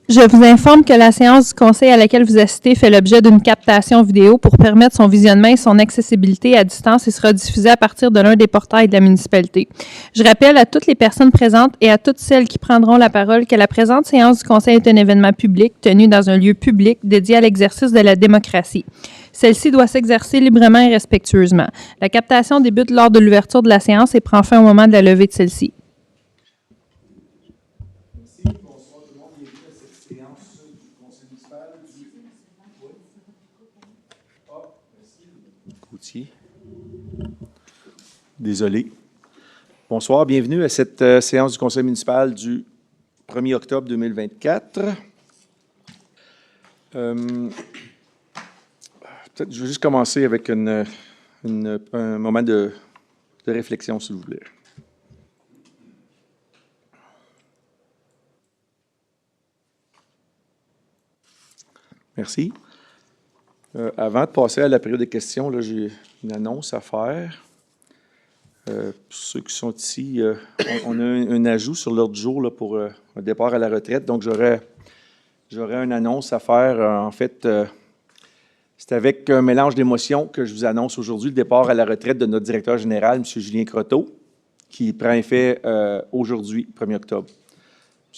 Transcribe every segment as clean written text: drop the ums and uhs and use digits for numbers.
Je vous informe que la séance du conseil à laquelle vous assistez fait l'objet d'une captation vidéo pour permettre son visionnement et son accessibilité à distance et sera diffusée à partir de l'un des portails de la municipalité. Je rappelle à toutes les personnes présentes et à toutes celles qui prendront la parole que la présente séance du conseil est un événement public tenu dans un lieu public dédié à l'exercice de la démocratie. Celle-ci doit s'exercer librement et respectueusement. La captation débute lors de l'ouverture de la séance et prend fin au moment de la levée de celle-ci. Désolé. Bonsoir, bienvenue à cette séance du conseil municipal du 1er octobre 2024. Peut-être je vais juste commencer avec un moment de réflexion, s'il vous plaît. Merci. Avant de passer à la période de questions, là, j'ai une annonce à faire. Pour ceux qui sont ici, on a un ajout sur l'ordre du jour là, pour un départ à la retraite. Donc, j'aurais une annonce à faire. En fait, c'est avec un mélange d'émotions que je vous annonce aujourd'hui le départ à la retraite de notre directeur général, M. Julien Croteau, qui prend effet aujourd'hui, 1er octobre.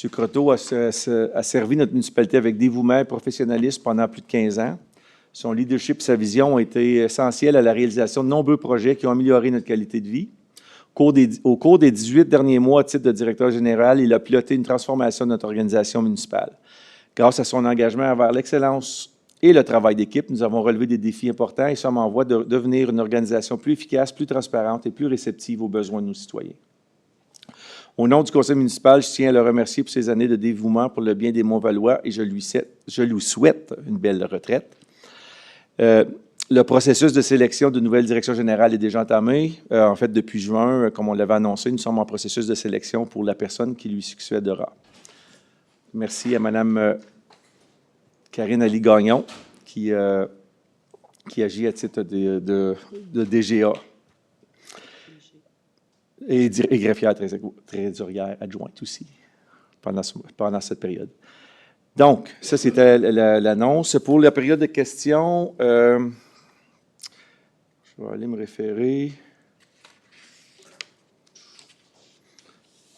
M. Croteau a servi notre municipalité avec dévouement et professionnalisme pendant plus de 15 ans. Son leadership et sa vision ont été essentiels à la réalisation de nombreux projets qui ont amélioré notre qualité de vie. Au cours des 18 derniers mois, à titre de directeur général, il a piloté une transformation de notre organisation municipale. Grâce à son engagement envers l'excellence et le travail d'équipe, nous avons relevé des défis importants et sommes en voie de devenir une organisation plus efficace, plus transparente et plus réceptive aux besoins de nos citoyens. Au nom du conseil municipal, je tiens à le remercier pour ses années de dévouement pour le bien des Montvalois et je lui souhaite une belle retraite. Le processus de sélection de nouvelle direction générale est déjà entamé. En fait, depuis juin, comme on l'avait annoncé, nous sommes en processus de sélection pour la personne qui lui succédera. Merci à Mme Karine Ali-Gagnon, qui agit à titre de DGA et greffière trésorière adjointe aussi pendant cette période. Donc, ça, c'était l'annonce. Pour la période de questions, je vais aller me référer.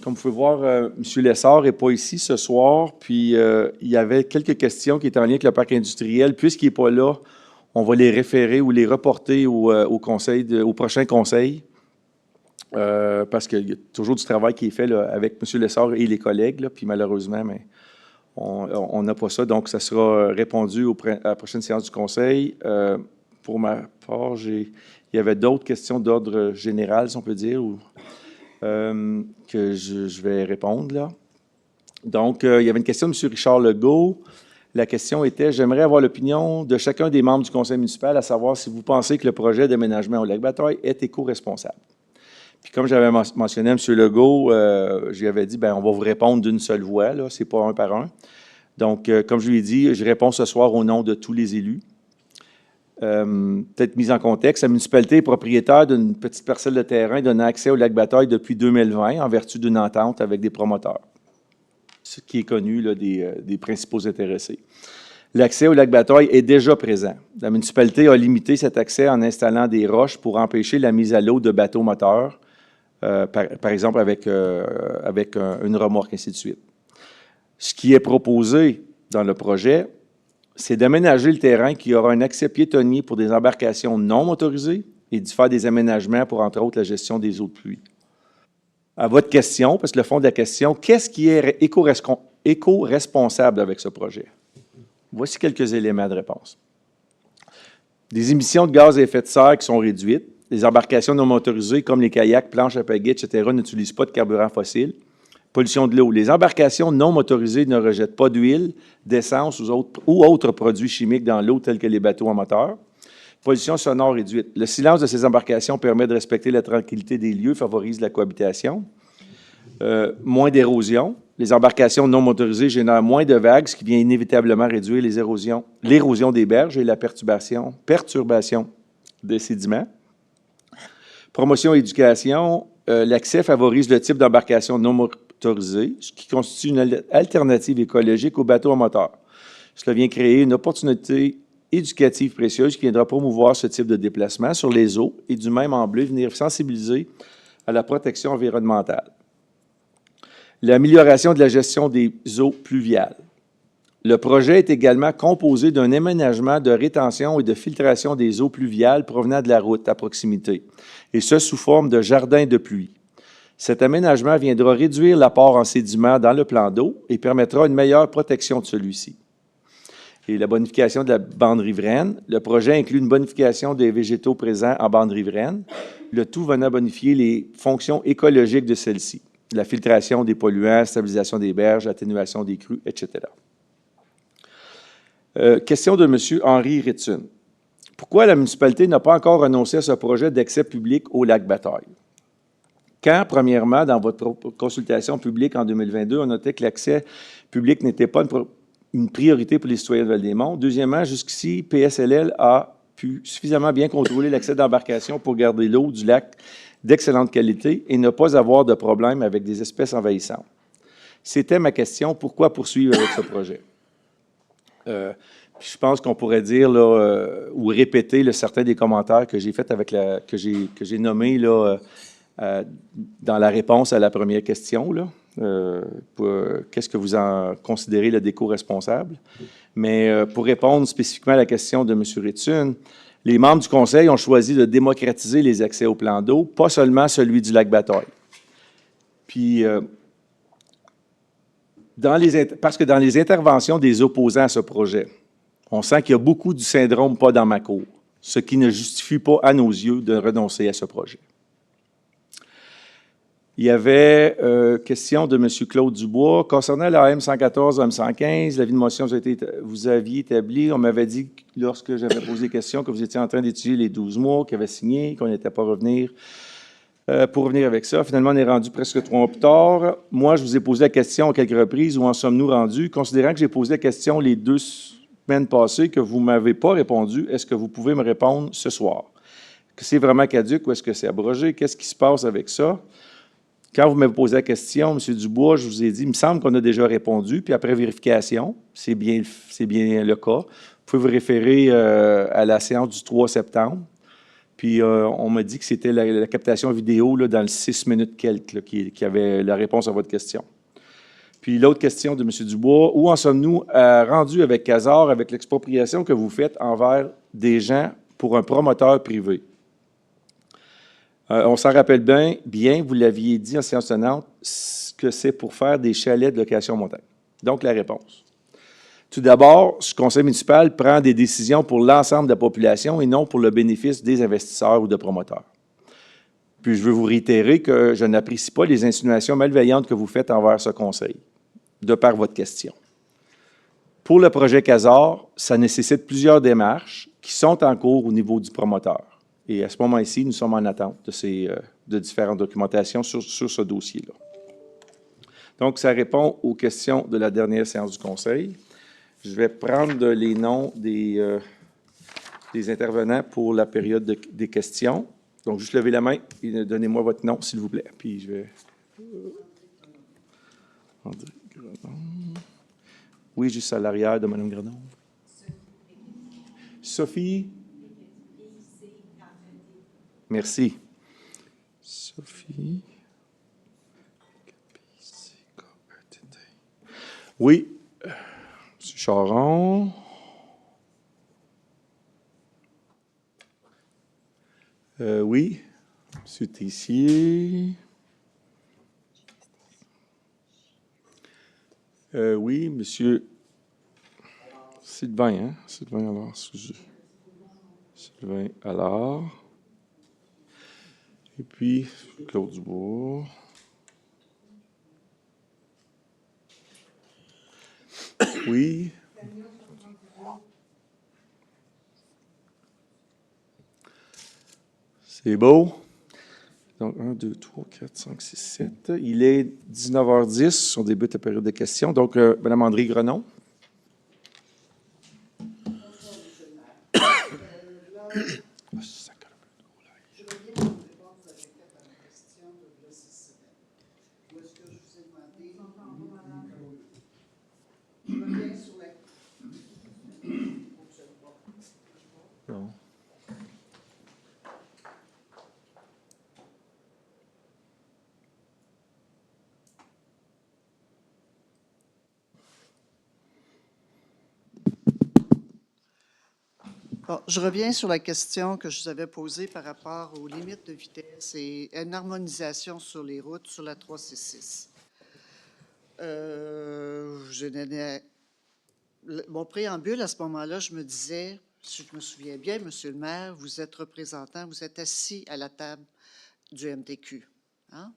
Comme vous pouvez voir, M. Lessard n'est pas ici ce soir, puis il y avait quelques questions qui étaient en lien avec le parc industriel. Puisqu'il n'est pas là, on va les référer ou les reporter au prochain conseil, parce qu'il y a toujours du travail qui est fait là, avec M. Lessard et les collègues, là, puis malheureusement, mais on n'a pas ça, donc ça sera répondu à la prochaine séance du conseil. Pour ma part, il y avait d'autres questions d'ordre général, si on peut dire, que je vais répondre là. Donc, il y avait une question de M. Richard Legault. La question était: j'aimerais avoir l'opinion de chacun des membres du conseil municipal, à savoir si vous pensez que le projet d'aménagement au Lac-Bataille est éco-responsable. Puis comme j'avais mentionné à M. Legault, je lui avais dit, bien, on va vous répondre d'une seule voix, là, c'est pas un par un. Donc, comme je lui ai dit, je réponds ce soir au nom de tous les élus. Peut-être mise en contexte, la municipalité est propriétaire d'une petite parcelle de terrain donnant accès au Lac-Bataille depuis 2020 en vertu d'une entente avec des promoteurs, ce qui est connu là, des principaux intéressés. L'accès au Lac-Bataille est déjà présent. La municipalité a limité cet accès en installant des roches pour empêcher la mise à l'eau de bateaux moteurs, par exemple avec une remorque, ainsi de suite. Ce qui est proposé dans le projet, c'est d'aménager le terrain qui aura un accès piétonnier pour des embarcations non motorisées et d'y faire des aménagements pour, entre autres, la gestion des eaux de pluie. À votre question, parce que le fond de la question, qu'est-ce qui est éco-responsable avec ce projet? Voici quelques éléments de réponse. Des émissions de gaz à effet de serre qui sont réduites. Les embarcations non motorisées, comme les kayaks, planches à pagaie, etc., n'utilisent pas de carburant fossile. Pollution de l'eau. Les embarcations non motorisées ne rejettent pas d'huile, d'essence ou autres produits chimiques dans l'eau, tels que les bateaux à moteur. Pollution sonore réduite. Le silence de ces embarcations permet de respecter la tranquillité des lieux, favorise la cohabitation. Moins d'érosion. Les embarcations non motorisées génèrent moins de vagues, ce qui vient inévitablement réduire l'érosion des berges et la perturbation des sédiments. Promotion et éducation. l'accès favorise le type d'embarcation non motorisée, ce qui constitue une alternative écologique aux bateaux à moteur. Cela vient créer une opportunité éducative précieuse qui viendra promouvoir ce type de déplacement sur les eaux et du même emblée venir sensibiliser à la protection environnementale. L'amélioration de la gestion des eaux pluviales. Le projet est également composé d'un aménagement de rétention et de filtration des eaux pluviales provenant de la route à proximité, et ce sous forme de jardin de pluie. Cet aménagement viendra réduire l'apport en sédiments dans le plan d'eau et permettra une meilleure protection de celui-ci. Et la bonification de la bande riveraine. Le projet inclut une bonification des végétaux présents en bande riveraine, le tout venant bonifier les fonctions écologiques de celle-ci, la filtration des polluants, stabilisation des berges, atténuation des crues, etc. Question de M. Henri Ritsun. Pourquoi la municipalité n'a pas encore renoncé à ce projet d'accès public au lac Bataille? Quand, premièrement, dans votre consultation publique en 2022, on notait que l'accès public n'était pas une priorité pour les citoyens de Val-des-Monts. Deuxièmement, jusqu'ici, PSLL a pu suffisamment bien contrôler l'accès d'embarcation pour garder l'eau du lac d'excellente qualité et ne pas avoir de problème avec des espèces envahissantes. C'était ma question. Pourquoi poursuivre avec ce projet? Je pense qu'on pourrait dire là, ou répéter là, certains des commentaires que j'ai faits avec que j'ai nommés là, dans la réponse à la première question. Qu'est-ce que vous en considérez d'éco-responsable? Mais pour répondre spécifiquement à la question de M. Ritsun, les membres du Conseil ont choisi de démocratiser les accès au plan d'eau, pas seulement celui du lac Bataille. Puis, parce que dans les interventions des opposants à ce projet, on sent qu'il y a beaucoup du syndrome « pas dans ma cour », ce qui ne justifie pas, à nos yeux, de renoncer à ce projet. Il y avait question de M. Claude Dubois. Concernant la M114, M115, l'avis de motion vous aviez établi. On m'avait dit, lorsque j'avais posé question, que vous étiez en train d'étudier les 12 mois, qu'il avait signé, qu'on n'était pas revenir pour revenir avec ça. Finalement, on est rendu presque 3 mois plus tard. Moi, je vous ai posé la question à quelques reprises. Où en sommes-nous rendus? Considérant que j'ai posé la question les 2 semaines passées, que vous ne m'avez pas répondu, est-ce que vous pouvez me répondre ce soir? Que c'est vraiment caduc ou est-ce que c'est abrogé? Qu'est-ce qui se passe avec ça? Quand vous m'avez posé la question, M. Dubois, je vous ai dit, il me semble qu'on a déjà répondu, puis après vérification, c'est bien le cas. Vous pouvez vous référer à la séance du 3 septembre. Puis on m'a dit que c'était la captation vidéo là, dans le 6 minutes quelques qui avait la réponse à votre question. Puis l'autre question de M. Dubois, où en sommes-nous rendus avec Casar, avec l'expropriation que vous faites envers des gens pour un promoteur privé? On s'en rappelle bien, vous l'aviez dit en séance tenante, que c'est pour faire des chalets de location montagne. Donc, la réponse. Tout d'abord, ce conseil municipal prend des décisions pour l'ensemble de la population et non pour le bénéfice des investisseurs ou de promoteurs. Puis, je veux vous réitérer que je n'apprécie pas les insinuations malveillantes que vous faites envers ce conseil, de par votre question. Pour le projet Casar, ça nécessite plusieurs démarches qui sont en cours au niveau du promoteur. Et à ce moment-ci, nous sommes en attente de différentes documentations sur ce dossier-là. Donc, ça répond aux questions de la dernière séance du Conseil. Je vais prendre les noms des intervenants pour la période des questions. Donc, juste levez la main et donnez-moi votre nom, s'il vous plaît. Puis, je vais... Oui, juste à l'arrière de Mme Grenon. Sophie. Merci. Sophie. Oui. M. Charon. Oui. M. Tessier. Oui, M. Sylvain, hein? Sylvain Allard. Sylvain Allard. Et puis, Claude Dubois. Oui. C'est beau. Donc, 1, 2, 3, 4, 5, 6, 7. Il est 19h10. On débute la période de questions. Donc, Mme André Grenon. Bon, je reviens sur la question que je vous avais posée par rapport aux limites de vitesse et une harmonisation sur les routes sur la 366. Mon préambule à ce moment-là, je me disais, si je me souviens bien, Monsieur le maire, vous êtes représentant, vous êtes assis à la table du MTQ. Hein?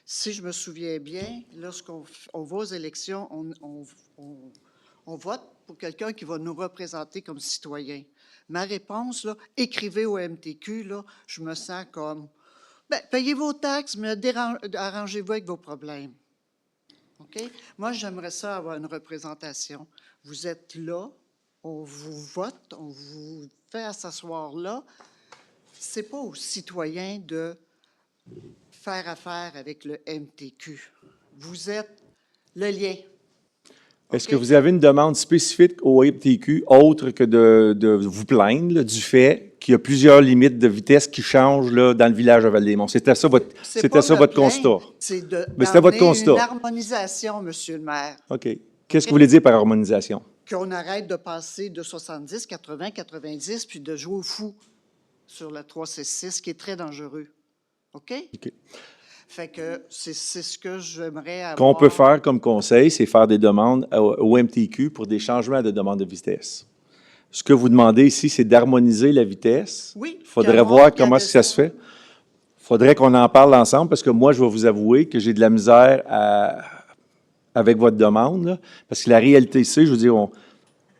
Si je me souviens bien, lorsqu'on va aux élections, on vote pour quelqu'un qui va nous représenter comme citoyen. Ma réponse, là, écrivez au MTQ, là, je me sens comme, ben, payez vos taxes, mais arrangez-vous avec vos problèmes. OK? Moi, j'aimerais ça avoir une représentation. Vous êtes là, on vous vote, on vous fait s'asseoir là. C'est pas aux citoyens de faire affaire avec le MTQ. Vous êtes le lien. Est-ce que vous avez une demande spécifique au MTQ autre que de vous plaindre là, du fait qu'il y a plusieurs limites de vitesse qui changent là, dans le village de Val-des-Monts? C'était ça votre constat? C'est c'était votre constat. une harmonisation, Monsieur le maire. OK. Qu'est-ce que vous voulez dire par harmonisation? Qu'on arrête de passer de 70, 80, 90, puis de jouer au fou sur la 366, qui est très dangereux. OK? OK. Fait que c'est ce que j'aimerais avoir. Qu'on peut faire comme conseil, c'est faire des demandes au MTQ pour des changements de demande de vitesse. Ce que vous demandez ici, c'est d'harmoniser la vitesse. Oui. Il faudrait voir comment ça se fait. Il faudrait qu'on en parle ensemble parce que moi, je vais vous avouer que j'ai de la misère avec votre demande. Là, parce que la réalité, c'est, je veux dire, on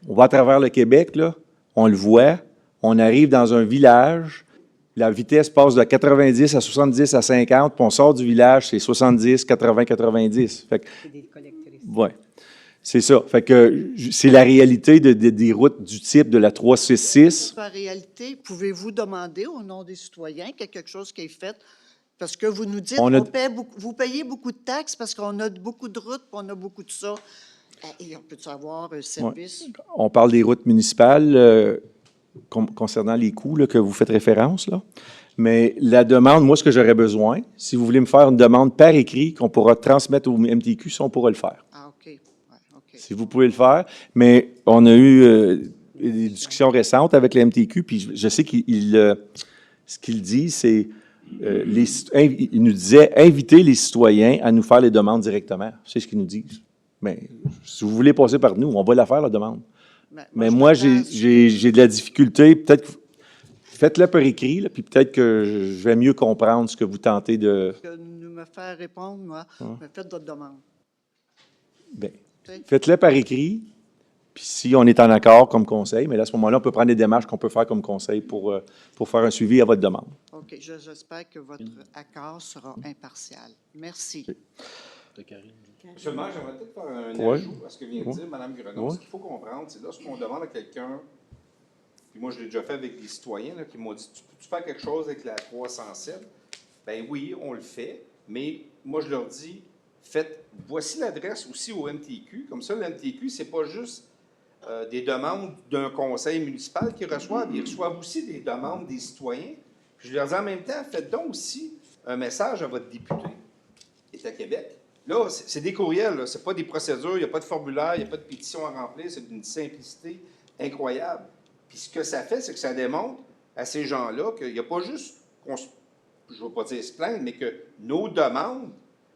va à travers le Québec, là, on le voit, on arrive dans un village, la vitesse passe de 90 à 70 à 50, puis on sort du village, c'est 70, 80, 90. Fait que, C'est des collectrices. ouais, c'est ça. Fait que c'est la réalité des routes du type de la 366. En réalité, pouvez-vous demander au nom des citoyens qu'il y a quelque chose qui est fait? Parce que vous nous dites, vous payez beaucoup de taxes parce qu'on a beaucoup de routes, puis on a beaucoup de ça. Et on peut avoir un service? Ouais. On parle des routes municipales concernant les coûts là, que vous faites référence. Là. Mais la demande, moi, ce que j'aurais besoin, si vous voulez me faire une demande par écrit qu'on pourra transmettre au MTQ, ça, on pourra le faire. Ah, OK. Ouais, OK. Si vous pouvez le faire. Mais on a eu des discussions récentes avec le MTQ, puis je sais ce qu'il dit, c'est il nous disait inviter les citoyens à nous faire les demandes directement. C'est ce qu'ils nous disent. Mais si vous voulez passer par nous, on va la faire, la demande. Mais moi, j'ai de la difficulté. Peut-être que faites-le par écrit, là, puis peut-être que je vais mieux comprendre ce que vous tentez de... Que nous me faire répondre, moi, mais faites votre demande. Bien, faites-le par écrit, puis si on est en accord comme conseil, mais là, à ce moment-là, on peut prendre des démarches qu'on peut faire comme conseil pour faire un suivi à votre demande. OK. J'espère que votre accord sera impartial. Merci. Monsieur le maire, j'aimerais peut-être faire un ajout à ce que vient de dire Mme Grenon. Ouais. Ce qu'il faut comprendre, c'est lorsqu'on demande à quelqu'un, puis moi je l'ai déjà fait avec des citoyens là, qui m'ont dit, tu peux-tu faire quelque chose avec la 307? Ben oui, on le fait, mais moi je leur dis, voici l'adresse aussi au MTQ. Comme ça, le MTQ, c'est pas juste des demandes d'un conseil municipal qu'ils reçoivent, ils reçoivent aussi des demandes des citoyens. Puis je leur dis en même temps, faites donc aussi un message à votre député qui est à Québec. Là, c'est des courriels, ce n'est pas des procédures, il n'y a pas de formulaire, il n'y a pas de pétition à remplir, c'est d'une simplicité incroyable. Puis ce que ça fait, c'est que ça démontre à ces gens-là qu'il n'y a pas juste, je ne veux pas dire se plaindre, mais que nos demandes,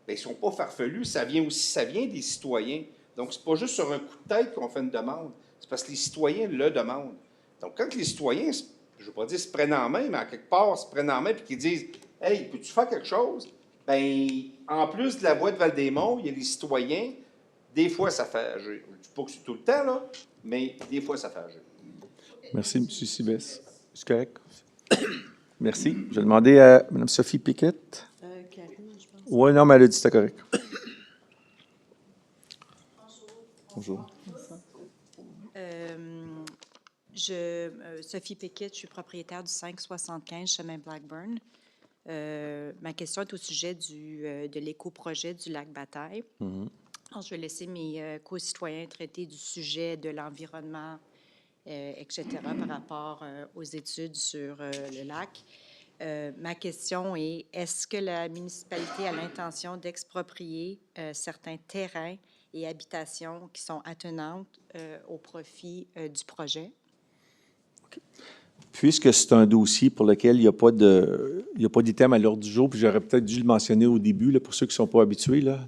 bien, ne sont pas farfelues, ça vient des citoyens. Donc, ce n'est pas juste sur un coup de tête qu'on fait une demande, c'est parce que les citoyens le demandent. Donc, quand les citoyens, je ne veux pas dire se prennent en main, mais à quelque part se prennent en main et qu'ils disent « Hey, peux-tu faire quelque chose? » Bien, en plus de la voix de Val-des-Monts, il y a les citoyens. Des fois, ça fait agir. Je ne dis pas que c'est tout le temps, là, mais des fois, ça fait agir. Merci, M. Sibès. C'est correct? Merci. Je vais demander à Mme Sophie Piquette. Karine, je pense. Oui, non, mais elle a dit que c'était correct. Bonjour. Sophie Piquette, je suis propriétaire du 575 chemin Blackburn. Ma question est au sujet de l'éco-projet du lac Bataille. Alors, je vais laisser mes co-citoyens traiter du sujet de l'environnement, etc., par rapport aux études sur le lac. Ma question est, est-ce que la municipalité a l'intention d'exproprier certains terrains et habitations qui sont attenantes au profit du projet? Puisque c'est un dossier pour lequel il n'y a pas d'item à l'ordre du jour, puis j'aurais peut-être dû le mentionner au début, là, pour ceux qui ne sont pas habitués, là,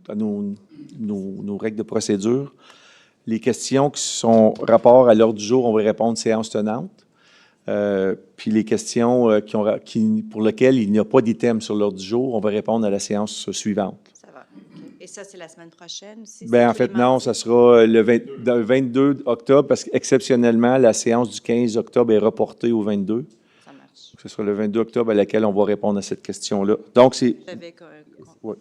à nos règles de procédure. Les questions qui sont rapport à l'ordre du jour, on va répondre séance tenante. Puis les questions pour lesquelles il n'y a pas d'item sur l'ordre du jour, on va répondre à la séance suivante. Ça va. OK. Et ça, c'est la semaine prochaine aussi? Bien, en fait, non, ça sera le 22 octobre, parce qu'exceptionnellement, la séance du 15 octobre est reportée au 22. Ça marche. Ce sera le 22 octobre à laquelle on va répondre à cette question-là. Donc, c'est ouais,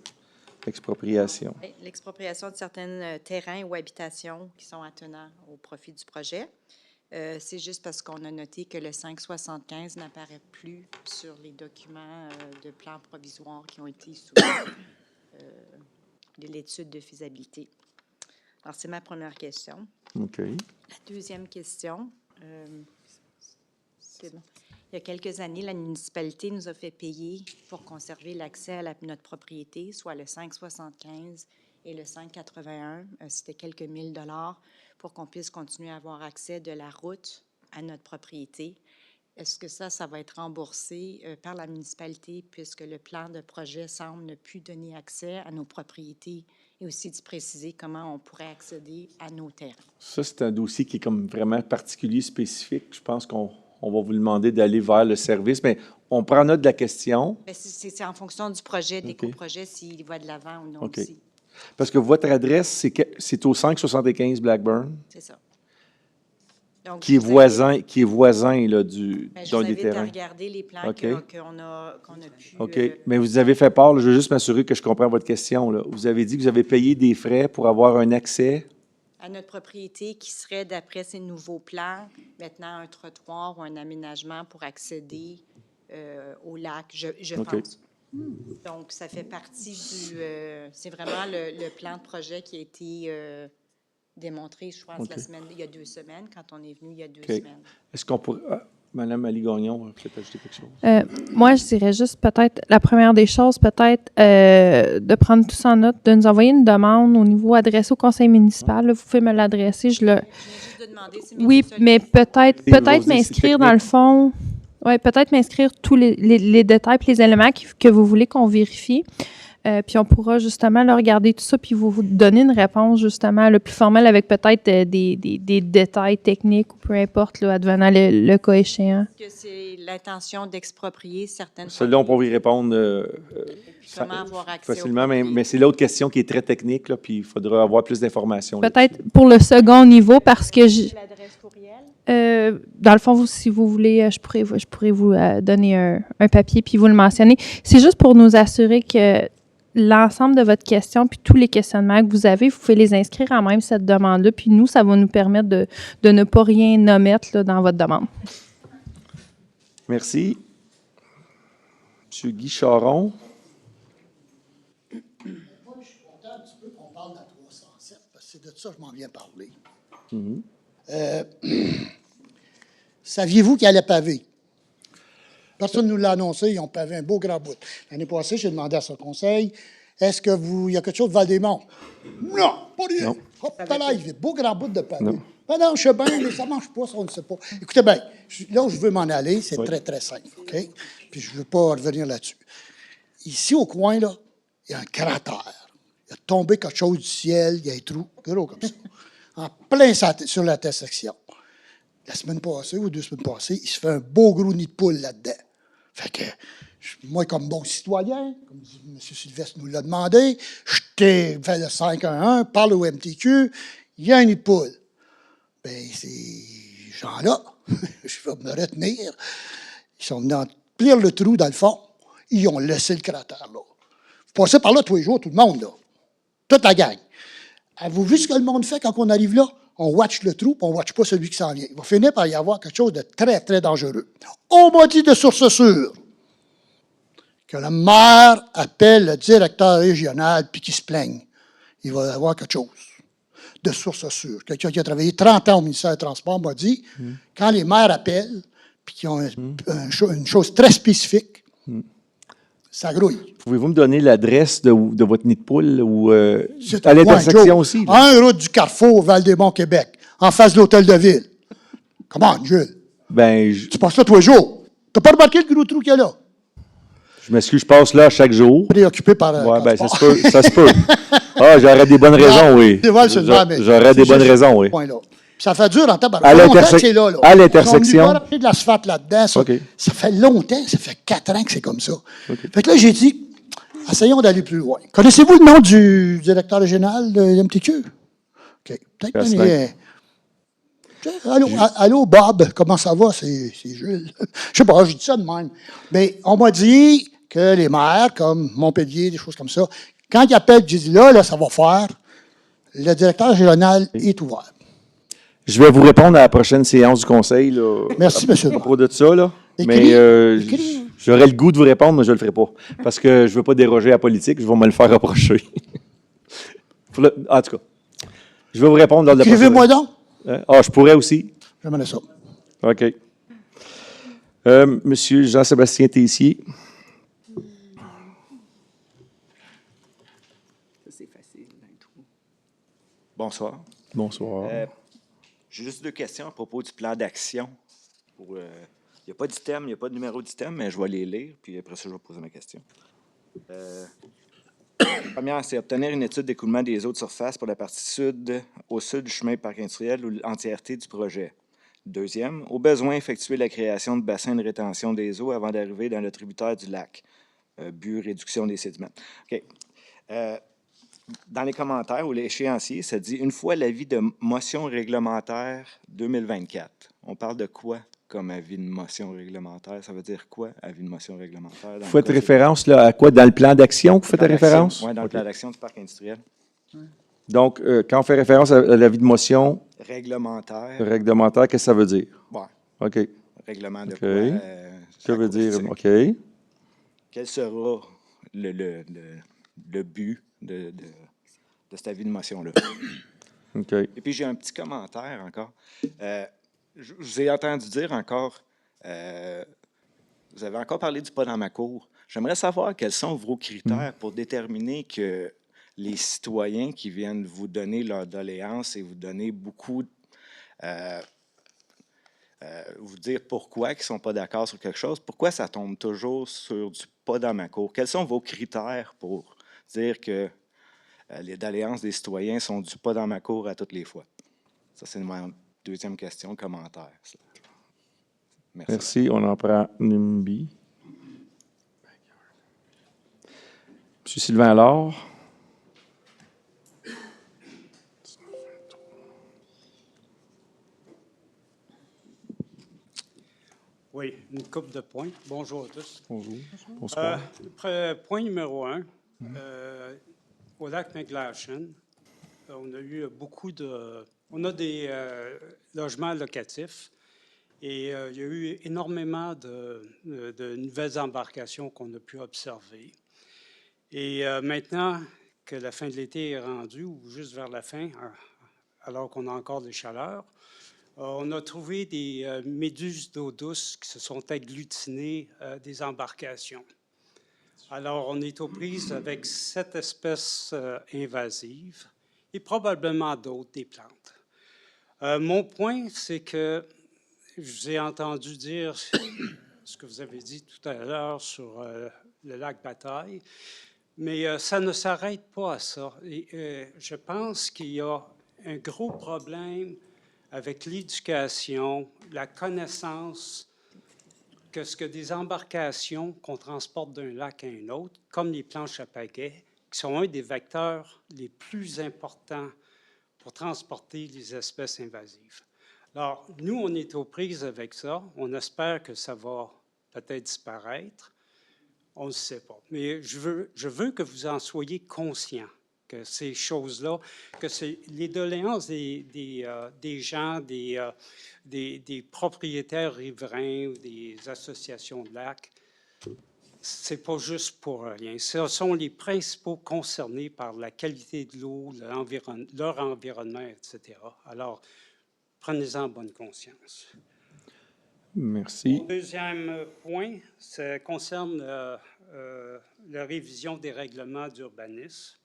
expropriation. Oui, l'expropriation de certains terrains ou habitations qui sont attenants au profit du projet. C'est juste parce qu'on a noté que le 575 n'apparaît plus sur les documents de plans provisoires qui ont été soumis de l'étude de faisabilité. Alors, c'est ma première question. OK. La deuxième question, c'est bon. Il y a quelques années, la municipalité nous a fait payer pour conserver l'accès à notre propriété, soit le 575 et le 581. C'était quelques mille dollars pour qu'on puisse continuer à avoir accès de la route à notre propriété. Est-ce que ça va être remboursé par la municipalité puisque le plan de projet semble ne plus donner accès à nos propriétés et aussi de préciser comment on pourrait accéder à nos terrains? Ça, c'est un dossier qui est comme vraiment particulier, spécifique. Je pense qu'on va vous demander d'aller vers le service, mais on prend note de la question. C'est en fonction du projet, des coprojets, s'il va de l'avant ou non aussi. Parce que votre adresse, c'est au 575 Blackburn. C'est ça. Donc, qui est voisin là, d'un des terrains. Je vous invite à regarder les plans qu'on a pu... OK. Mais vous avez fait part, là, je veux juste m'assurer que je comprends votre question. Là. Vous avez dit que vous avez payé des frais pour avoir un accès... à notre propriété qui serait, d'après ces nouveaux plans, maintenant un trottoir ou un aménagement pour accéder au lac, je pense. Donc, ça fait partie du... c'est vraiment le plan de projet qui a été... démontré, je pense, il y a 2 semaines, quand on est venu il y a 2 semaines. Est-ce qu'on pourrait... Madame Ali Gagnon, va peut-être ajouter quelque chose. Moi, je dirais juste peut-être, la première des choses, peut-être de prendre tout ça en note, de nous envoyer une demande au niveau adressé au conseil municipal. Là, vous pouvez me l'adresser. Je viens juste de demander si oui, mais peut-être m'inscrire dans le fond. Oui, peut-être m'inscrire tous les détails et les éléments que vous voulez qu'on vérifie. Puis on pourra justement là, regarder tout ça puis vous donner une réponse justement le plus formelle avec peut-être des détails techniques ou peu importe, là, advenant le cas échéant. Est-ce que c'est l'intention d'exproprier certaines... Celle-là, on pourra y répondre comment avoir accès facilement, mais c'est l'autre question qui est très technique, là, puis il faudra avoir plus d'informations. Peut-être pour le second niveau, parce que... L'adresse courriel? Dans le fond, si vous voulez, je pourrais vous donner un papier puis vous le mentionner. C'est juste pour nous assurer que l'ensemble de votre question, puis tous les questionnements que vous avez, vous pouvez les inscrire en même cette demande-là, puis nous, ça va nous permettre de ne pas rien omettre là, dans votre demande. Merci. M. Guy Charon. Moi, je suis content un petit peu qu'on parle de la 307, parce que c'est de ça que je m'en viens parler. Saviez-vous qu'il allait paver? Personne ne nous l'a annoncé, ils ont pavé un beau grand bout. L'année passée, j'ai demandé à ce conseil, est-ce qu'il y a quelque chose de Val-des-Monts? Non, pas rien. Non. Hop, là, il y a un beau grand bout de pavé. Ben non, je sais bien, mais ça ne marche pas, ça, on ne sait pas. Écoutez bien, là où je veux m'en aller, c'est très, très simple, OK? Puis je ne veux pas revenir là-dessus. Ici, au coin, là, il y a un cratère. Il a tombé quelque chose du ciel, il y a un trou, gros comme ça, en plein sur l'intersection. La semaine passée ou 2 semaines passées, il se fait un beau gros nid de poule là-dedans. Fait que, moi, comme bon citoyen, comme M. Sylvestre nous l'a demandé, je t'ai fait le 511, parle au MTQ, il y a un nid de poule. Bien, ces gens-là, je vais me retenir, ils sont venus remplir le trou dans le fond, ils ont laissé le cratère là. Vous passez par là tous les jours, tout le monde, là. Toute la gang. Avez-vous vu ce que le monde fait quand on arrive là? On watch le trou, puis on ne watch pas celui qui s'en vient. Il va finir par y avoir quelque chose de très, très dangereux. On m'a dit de source sûre que le maire appelle le directeur régional puis qu'il se plaigne. Il va y avoir quelque chose de source sûre. Quelqu'un qui a travaillé 30 ans au ministère des Transports m'a dit, quand les maires appellent puis qu'ils ont une chose très spécifique, ça grouille. Pouvez-vous me donner l'adresse de votre nid de poule ou C'est à l'intersection aussi? Là. En route du Carrefour, Val-des-Monts, Québec, en face de l'Hôtel de Ville. Comment, Jules? Ben, Tu passes là tous les jours. Tu n'as pas remarqué le gros trou qu'il y a là? je m'excuse, je passe là chaque jour. Préoccupé par... Ouais, quand ben, tu ça passes. se peut, ça se peut. Ah, j'aurais des bonnes raisons, oui. C'est vrai, c'est vrai, mais J'aurais des c'est bonnes juste raisons, oui. ce point-là. Puis ça fait dur en tabac. À Ça fait longtemps l'interse- que c'est là. à Ils l'intersection. sont venus pas de l'asphalte là-dedans. Ça, OK. ça fait longtemps, ça fait 4 ans que c'est comme ça. Fait que là, j'ai dit, essayons d'aller plus loin. Connaissez-vous le nom du directeur régional de l'MTQ? OK. Peut-être Jasmin. donner allô, allô, Bob, comment ça va? C'est Jules. Je sais pas, je dis ça de même. Mais on m'a dit que les maires, comme Montpellier, des choses comme ça, quand ils appellent, j'ai dit là, ça va faire. Le directeur régional est ouvert. Je vais vous répondre à la prochaine séance du conseil. Là, Merci, monsieur à le propos de ça. Là. Écris, Mais écris. j'aurais le goût de vous répondre, mais je ne le ferai pas. Parce que je ne veux pas déroger à la politique. Je vais me le faire reprocher. En tout cas, je vais vous répondre dans le Écrivez-moi donc. Ah, je pourrais aussi. J'aimerais ça. OK. Monsieur Jean-Sébastien Tessier. Bonsoir. Bonsoir. J'ai juste 2 questions à propos du plan d'action. Il n'y a pas d'item, il n'y a pas de numéro d'item, mais je vais les lire, puis après ça, je vais poser ma question. Première, c'est obtenir une étude d'écoulement des eaux de surface pour la partie sud, au sud du chemin parc industriel ou l'entièreté du projet. Deuxième, au besoin, effectuer la création de bassins de rétention des eaux avant d'arriver dans le tributaire du lac. But, réduction des sédiments. OK. Dans les commentaires ou l'échéancier, ça dit « Une fois l'avis de motion réglementaire 2024 ». On parle de quoi comme avis de motion réglementaire? Ça veut dire quoi, avis de motion réglementaire? Vous faites référence là, à quoi? Dans le plan d'action que vous faites référence? Oui, dans le OK. plan d'action du parc industriel. Donc, quand on fait référence à l'avis de motion Réglementaire. réglementaire, qu'est-ce que ça veut dire? Ouais. OK. Règlement de OK. quoi? Que veut dire? acoustique. OK. Quel sera le but de cet avis de motion-là? OK. Et puis, j'ai un petit commentaire encore. Je vous ai entendu dire encore, vous avez encore parlé du pas dans ma cour. J'aimerais savoir quels sont vos critères pour déterminer que les citoyens qui viennent vous donner leur doléance et vous donner beaucoup, vous dire pourquoi ils ne sont pas d'accord sur quelque chose, pourquoi ça tombe toujours sur du pas dans ma cour? Quels sont vos critères pour dire que les doléances des citoyens sont du pas dans ma cour à toutes les fois? Ça, c'est ma deuxième question, commentaire. Ça. Merci. Merci. On en prend Nimby. Monsieur Sylvain Allard. Oui, une couple de points. Bonjour à tous. Bonjour. Bonsoir. Point numéro 1, au lac McGlashan, on a eu beaucoup de... On a des logements locatifs et il y a eu énormément de nouvelles embarcations qu'on a pu observer. Et maintenant que la fin de l'été est rendue, ou juste vers la fin, alors qu'on a encore des chaleurs, on a trouvé des méduses d'eau douce qui se sont agglutinées des embarcations. Alors, on est aux prises avec cette espèce invasive et probablement d'autres, des plantes. Mon point, c'est que je vous ai entendu dire ce que vous avez dit tout à l'heure sur le lac Bataille, mais ça ne s'arrête pas à ça. Et, je pense qu'il y a un gros problème avec l'éducation, la connaissance que ce que des embarcations qu'on transporte d'un lac à un autre, comme les planches à pagaie, qui sont un des vecteurs les plus importants pour transporter les espèces invasives. Alors, nous, on est aux prises avec ça. On espère que ça va peut-être disparaître. On ne sait pas. Mais je veux que vous en soyez conscients, que ces choses-là, que c'est les doléances des gens, des propriétaires riverains ou des associations de lacs, c'est pas juste pour rien. Ce sont les principaux concernés par la qualité de l'eau, leur environnement, etc. Alors, prenez-en bonne conscience. Merci. Deuxième point, ça concerne la révision des règlements d'urbanisme.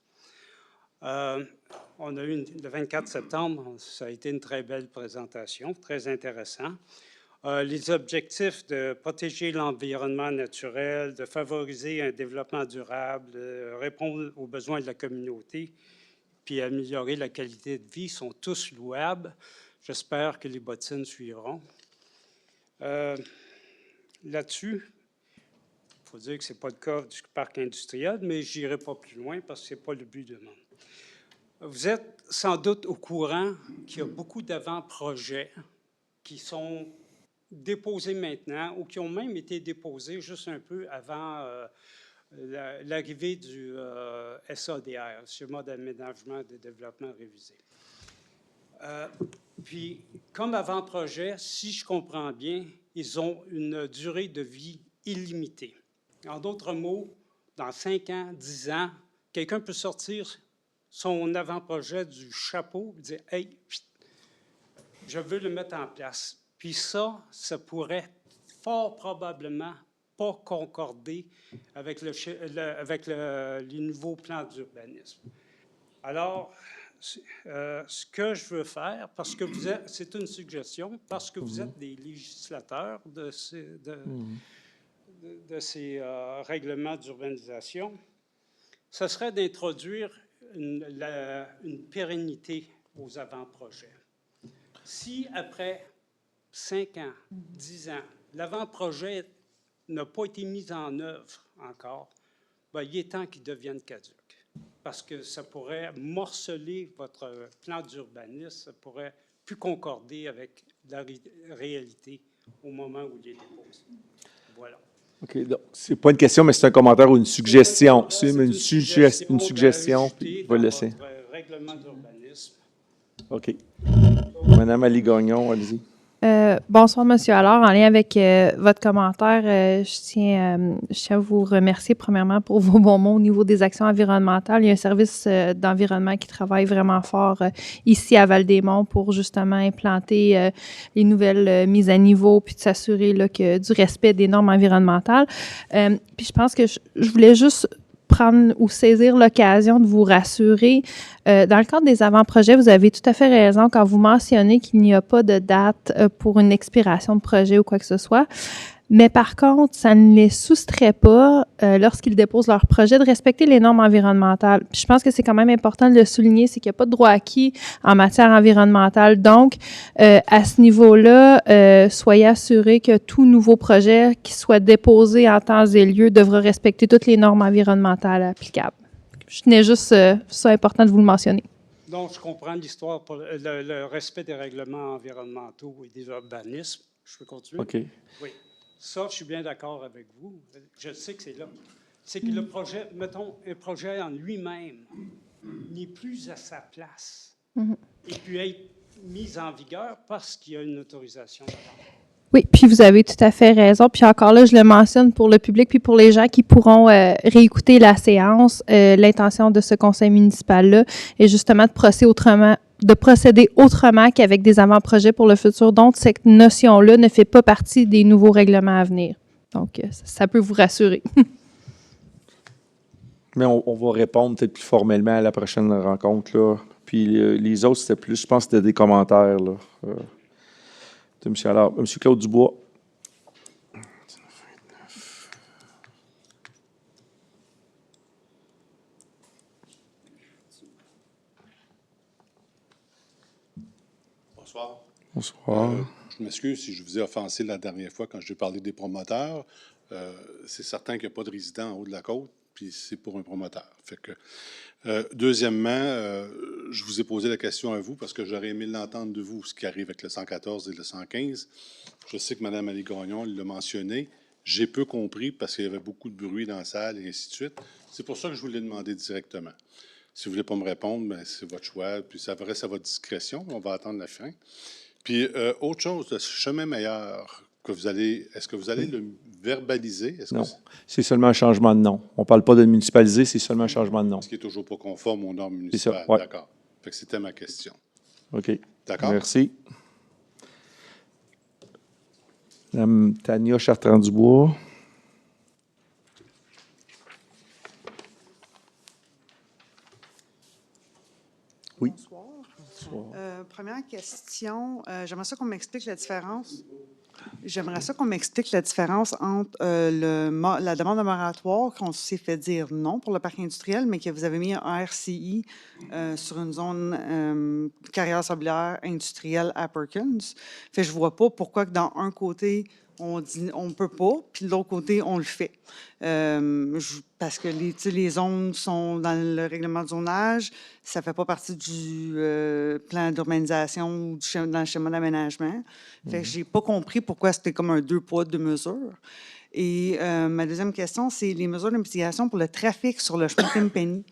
On a eu le 24 septembre, ça a été une très belle présentation, très intéressant. Les objectifs de protéger l'environnement naturel, de favoriser un développement durable, de répondre aux besoins de la communauté, puis améliorer la qualité de vie sont tous louables. J'espère que les bottines suivront. Là-dessus, il faut dire que ce n'est pas le cas du parc industriel, mais je n'irai pas plus loin parce que ce n'est pas le but de monde. Vous êtes sans doute au courant qu'il y a beaucoup d'avant-projets qui sont déposés maintenant ou qui ont même été déposés juste un peu avant l'arrivée du SADR, Schéma d'aménagement et de développement révisé. Puis, comme avant-projet, si je comprends bien, ils ont une durée de vie illimitée. En d'autres mots, dans 5 ans, 10 ans, quelqu'un peut sortir son avant-projet du chapeau et dire « Hey, je veux le mettre en place ». Puis ça pourrait fort probablement pas concorder avec les nouveaux plans d'urbanisme. Alors, ce que je veux faire, parce que c'est une suggestion, parce que vous êtes des législateurs de ces règlements d'urbanisation, ce serait d'introduire une pérennité aux avant-projets. Si après 5 ans, 10 ans, l'avant-projet n'a pas été mis en œuvre encore, bien, il est temps qu'il devienne caduc. Parce que ça pourrait morceler votre plan d'urbanisme, ça pourrait plus concorder avec la réalité au moment où il est déposé. Voilà. OK. Donc, c'est pas une question, mais c'est un commentaire ou une suggestion. C'est une suggestion, puis je vais le laisser. Règlement d'urbanisme. OK. Madame Ali Gagnon, allez-y. Bonsoir, Monsieur Allard. En lien avec votre commentaire, je tiens à vous remercier premièrement pour vos bons mots au niveau des actions environnementales. Il y a un service d'environnement qui travaille vraiment fort ici à Val-des-Monts pour justement implanter les nouvelles mises à niveau puis de s'assurer là, que du respect des normes environnementales. Puis je pense que je voulais juste prendre ou saisir l'occasion de vous rassurer. Dans le cadre des avant-projets, vous avez tout à fait raison quand vous mentionnez qu'il n'y a pas de date pour une expiration de projet ou quoi que ce soit. Mais par contre, ça ne les soustrait pas, lorsqu'ils déposent leur projet, de respecter les normes environnementales. Puis je pense que c'est quand même important de le souligner, c'est qu'il n'y a pas de droit acquis en matière environnementale. Donc, à ce niveau-là, soyez assurés que tout nouveau projet qui soit déposé en temps et lieu devra respecter toutes les normes environnementales applicables. Je tenais juste ça important de vous le mentionner. Donc, je comprends l'histoire pour le respect des règlements environnementaux et des urbanismes. Je peux continuer? OK. Oui. Ça, je suis bien d'accord avec vous. Je sais que c'est là. C'est que le projet, mettons, un projet en lui-même n'est plus à sa place et puis être mis en vigueur parce qu'il y a une autorisation. Oui, puis vous avez tout à fait raison. Puis encore là, je le mentionne pour le public puis pour les gens qui pourront réécouter la séance. L'intention de ce conseil municipal-là est justement de procéder autrement qu'avec des avant-projets pour le futur. Donc, cette notion-là ne fait pas partie des nouveaux règlements à venir. Donc, ça peut vous rassurer. Mais on va répondre peut-être plus formellement à la prochaine rencontre, là. Puis les autres, c'était plus, je pense que c'était des commentaires, là. De M. Allard. M. Claude Dubois. Bonsoir. Bonsoir. Je m'excuse si je vous ai offensé la dernière fois quand j'ai parlé des promoteurs. C'est certain qu'il n'y a pas de résident en haut de la côte, puis c'est pour un promoteur. Fait que, deuxièmement, je vous ai posé la question à vous parce que j'aurais aimé l'entendre de vous, ce qui arrive avec le 114 et le 115. Je sais que Mme Ali Gagnon l'a mentionné. J'ai peu compris parce qu'il y avait beaucoup de bruit dans la salle et ainsi de suite. C'est pour ça que je vous l'ai demandé directement. Si vous ne voulez pas me répondre, bien, c'est votre choix, puis ça reste à votre discrétion. On va attendre la fin. Puis, autre chose, le chemin meilleur, est-ce que vous allez le verbaliser? Non, c'est seulement un changement de nom. On ne parle pas de municipaliser, c'est seulement un changement de nom. Ce qui n'est toujours pas conforme aux normes municipales. Ouais. D'accord. Fait que c'était ma question. OK. D'accord. Merci. Mme Tania Chartrand-Dubois. Oui. Bonsoir. Première question, j'aimerais ça qu'on m'explique la différence. J'aimerais ça qu'on m'explique la différence entre la demande de moratoire, qu'on s'est fait dire non pour le parc industriel, mais que vous avez mis un RCI sur une zone carrière sablière industrielle à Perkins. Fait que je vois pas pourquoi que dans un côté, on dit on peut pas, puis de l'autre côté, on le fait. Parce que tu sais, les zones sont dans le règlement de zonage, ça fait pas partie du plan d'urbanisation ou dans le schéma d'aménagement. Fait que j'ai pas compris pourquoi c'était comme un 2 poids, 2 mesures. Et ma deuxième question, c'est les mesures de mitigation pour le trafic sur le chemin Timpani.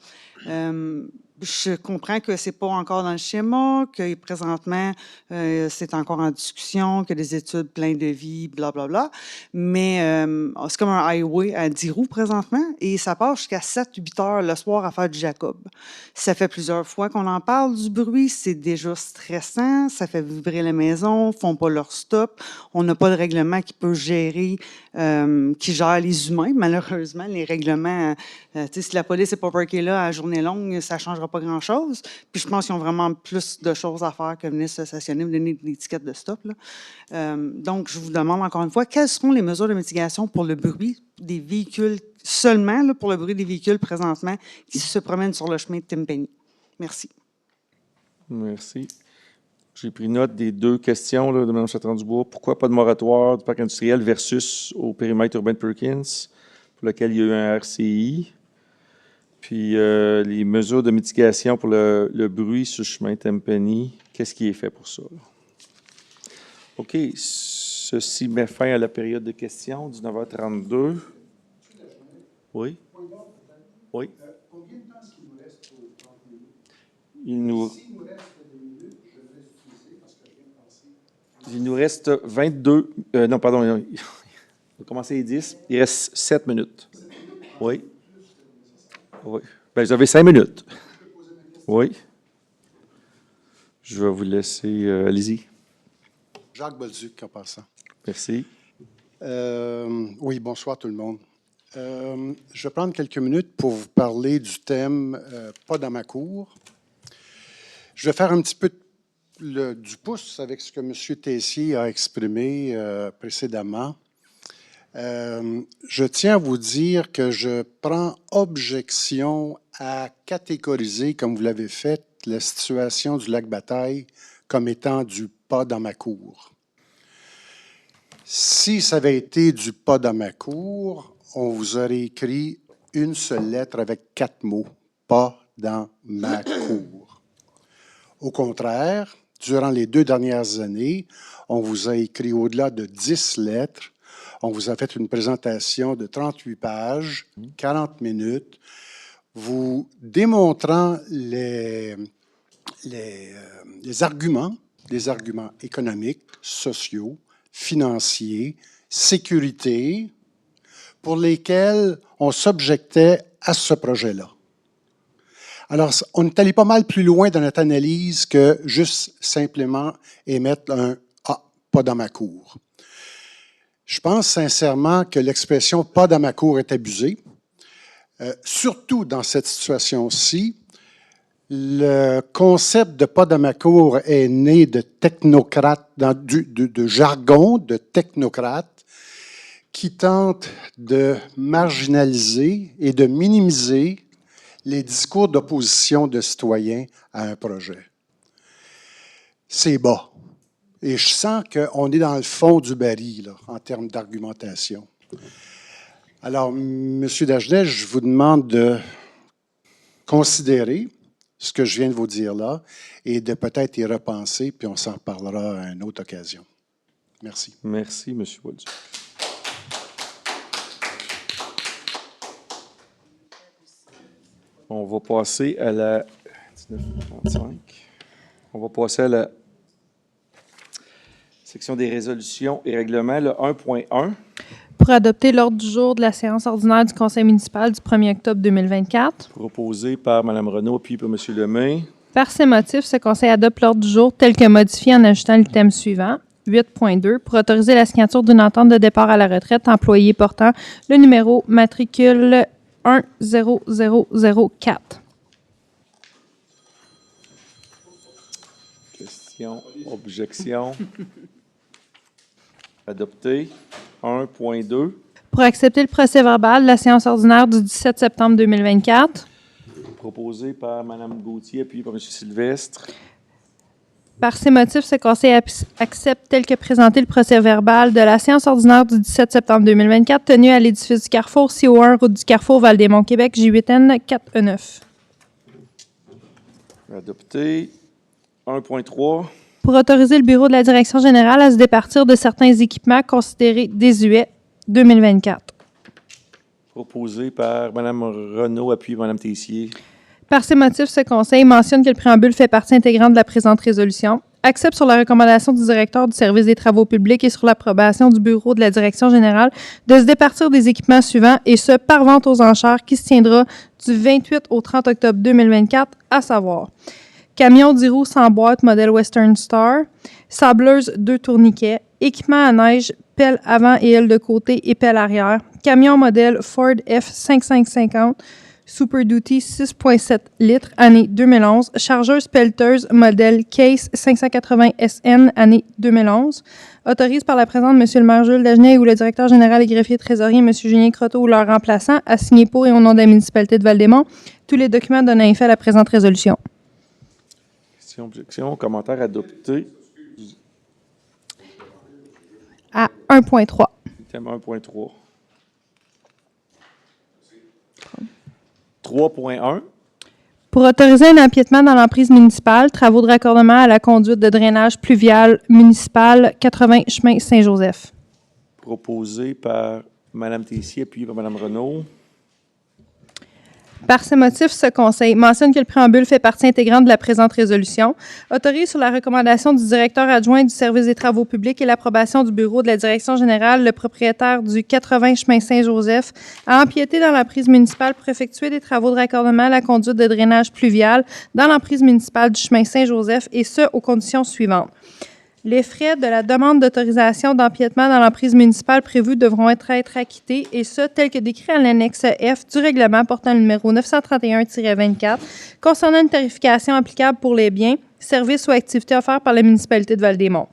Je comprends que c'est pas encore dans le schéma, que présentement, c'est encore en discussion, que des études plein de vie, blablabla. Mais c'est comme un highway à 10 roues présentement et ça passe jusqu'à 7-8 heures le soir à faire du Jacob. Ça fait plusieurs fois qu'on en parle du bruit, c'est déjà stressant, ça fait vibrer les maisons, font pas leur stop. On n'a pas de règlement qui peut gérer, qui gère les humains. Malheureusement, les règlements, tu sais, si la police n'est pas parquée là à journée longue, ça ne changera pas grand-chose. Puis je pense qu'ils ont vraiment plus de choses à faire que venir se stationner, me donner l'étiquette de stop, là. Donc, je vous demande encore une fois, quelles seront les mesures de mitigation pour le bruit des véhicules, seulement là, pour le bruit des véhicules présentement qui se promènent sur le chemin de Timpani? Merci. Merci. J'ai pris note des 2 questions là, de Mme Chatrand-Dubois. Pourquoi pas de moratoire du parc industriel versus au périmètre urbain de Perkins, pour lequel il y a eu un RCI? Puis les mesures de mitigation pour le bruit sur le chemin Timpani, qu'est-ce qui est fait pour ça? Là? OK. Ceci met fin à la période de questions, 19h32. Oui? Oui? Combien de temps est-ce qu'il nous reste pour 30 minutes? Il nous... S'il nous reste 2 minutes, je vais l'utiliser parce que je viens de penser. Il nous reste 22... non, pardon. On va commencer les 10. Il reste 7 minutes. Oui. Oui. Bien, vous avez 5 minutes. Oui. Je vais vous laisser... allez-y. Jacques Bolduc, en passant. Merci. Oui, bonsoir tout le monde. Je vais prendre quelques minutes pour vous parler du thème « Pas dans ma cour ». Je vais faire un petit peu du pouce avec ce que M. Tessier a exprimé précédemment. Je tiens à vous dire que je prends objection à catégoriser, comme vous l'avez fait, la situation du lac Bataille comme étant du « pas dans ma cour ». Si ça avait été du « pas dans ma cour », on vous aurait écrit une seule lettre avec 4 mots, « pas dans ma cour ». Au contraire, durant les 2 dernières années, on vous a écrit au-delà de 10 lettres. On vous a fait une présentation de 38 pages, 40 minutes, vous démontrant les arguments économiques, sociaux, financiers, sécurité, pour lesquels on s'objectait à ce projet-là. Alors, on est allé pas mal plus loin dans notre analyse que juste simplement émettre un « Ah, pas dans ma cour ». Je pense sincèrement que l'expression « pas dans ma cour » est abusée. Surtout dans cette situation-ci, le concept de « pas dans ma cour » est né de technocrates, de jargon de technocrates qui tentent de marginaliser et de minimiser les discours d'opposition de citoyens à un projet. C'est bas. Et je sens qu'on est dans le fond du baril, là, en termes d'argumentation. Alors, M. Dagenet, je vous demande de considérer ce que je viens de vous dire là et de peut-être y repenser, puis on s'en reparlera à une autre occasion. Merci. Merci, M. Bolduc. On va passer à la 19h35. On va passer à la section des résolutions et règlements, le 1.1. Pour adopter l'ordre du jour de la séance ordinaire du Conseil municipal du 1er octobre 2024. Proposé par Mme Renaud puis par M. Lemay. Par ces motifs, ce Conseil adopte l'ordre du jour tel que modifié en ajoutant l'item suivant, 8.2, pour autoriser la signature d'une entente de départ à la retraite employé portant le numéro matricule 10004. Question, objection. Adopté. 1.2. Pour accepter le procès-verbal de la séance ordinaire du 17 septembre 2024. Proposé par Mme Gauthier, appuyé par M. Sylvestre. Par ces motifs, ce conseil accepte tel que présenté le procès-verbal de la séance ordinaire du 17 septembre 2024 tenue à l'édifice du Carrefour, CO1, route du Carrefour, Val-des-Monts, Québec, J8N 4E9. Adopté. 1.3. Pour autoriser le bureau de la direction générale à se départir de certains équipements considérés désuets 2024. Proposé par Mme Renaud, appuyé par Mme Tessier. Par ces motifs, ce conseil mentionne que le préambule fait partie intégrante de la présente résolution, accepte sur la recommandation du directeur du service des travaux publics et sur l'approbation du bureau de la direction générale de se départir des équipements suivants, et ce, par vente aux enchères qui se tiendra du 28 au 30 octobre 2024, à savoir camion 10 roues sans boîte modèle Western Star, sableuse 2 tourniquets, équipement à neige, pelle avant et aile de côté et pelle arrière, camion modèle Ford F5550, Super Duty 6.7 litres, année 2011, chargeuse pelleteuse modèle Case 580 SN, année 2011, autorise par la présente M. le maire Jules Dagenet ou le directeur général et greffier trésorier M. Julien Croteau ou leur remplaçant à signer pour et au nom de la municipalité de Val-des-Monts tous les documents donnant effet à la présente résolution. Question, objection, commentaire adopté. À 1.3. Thème 1.3. 3.1. Pour autoriser un empiètement dans l'emprise municipale, travaux de raccordement à la conduite de drainage pluvial municipal 80 chemin Saint-Joseph. Proposé par Mme Tessier, appuyé par Mme Renaud. Par ce motif, ce conseil mentionne que le préambule fait partie intégrante de la présente résolution, autorise sur la recommandation du directeur adjoint du service des travaux publics et l'approbation du bureau de la direction générale le propriétaire du 80 chemin Saint-Joseph à empiéter dans l'emprise municipale pour effectuer des travaux de raccordement à la conduite de drainage pluvial dans l'emprise municipale du chemin Saint-Joseph, et ce, aux conditions suivantes. Les frais de la demande d'autorisation d'empiètement dans l'emprise municipale prévue devront être acquittés, et ce, tel que décrit à l'annexe F du règlement portant le numéro 931-24 concernant une tarification applicable pour les biens, services ou activités offerts par la municipalité de Val-des-Monts.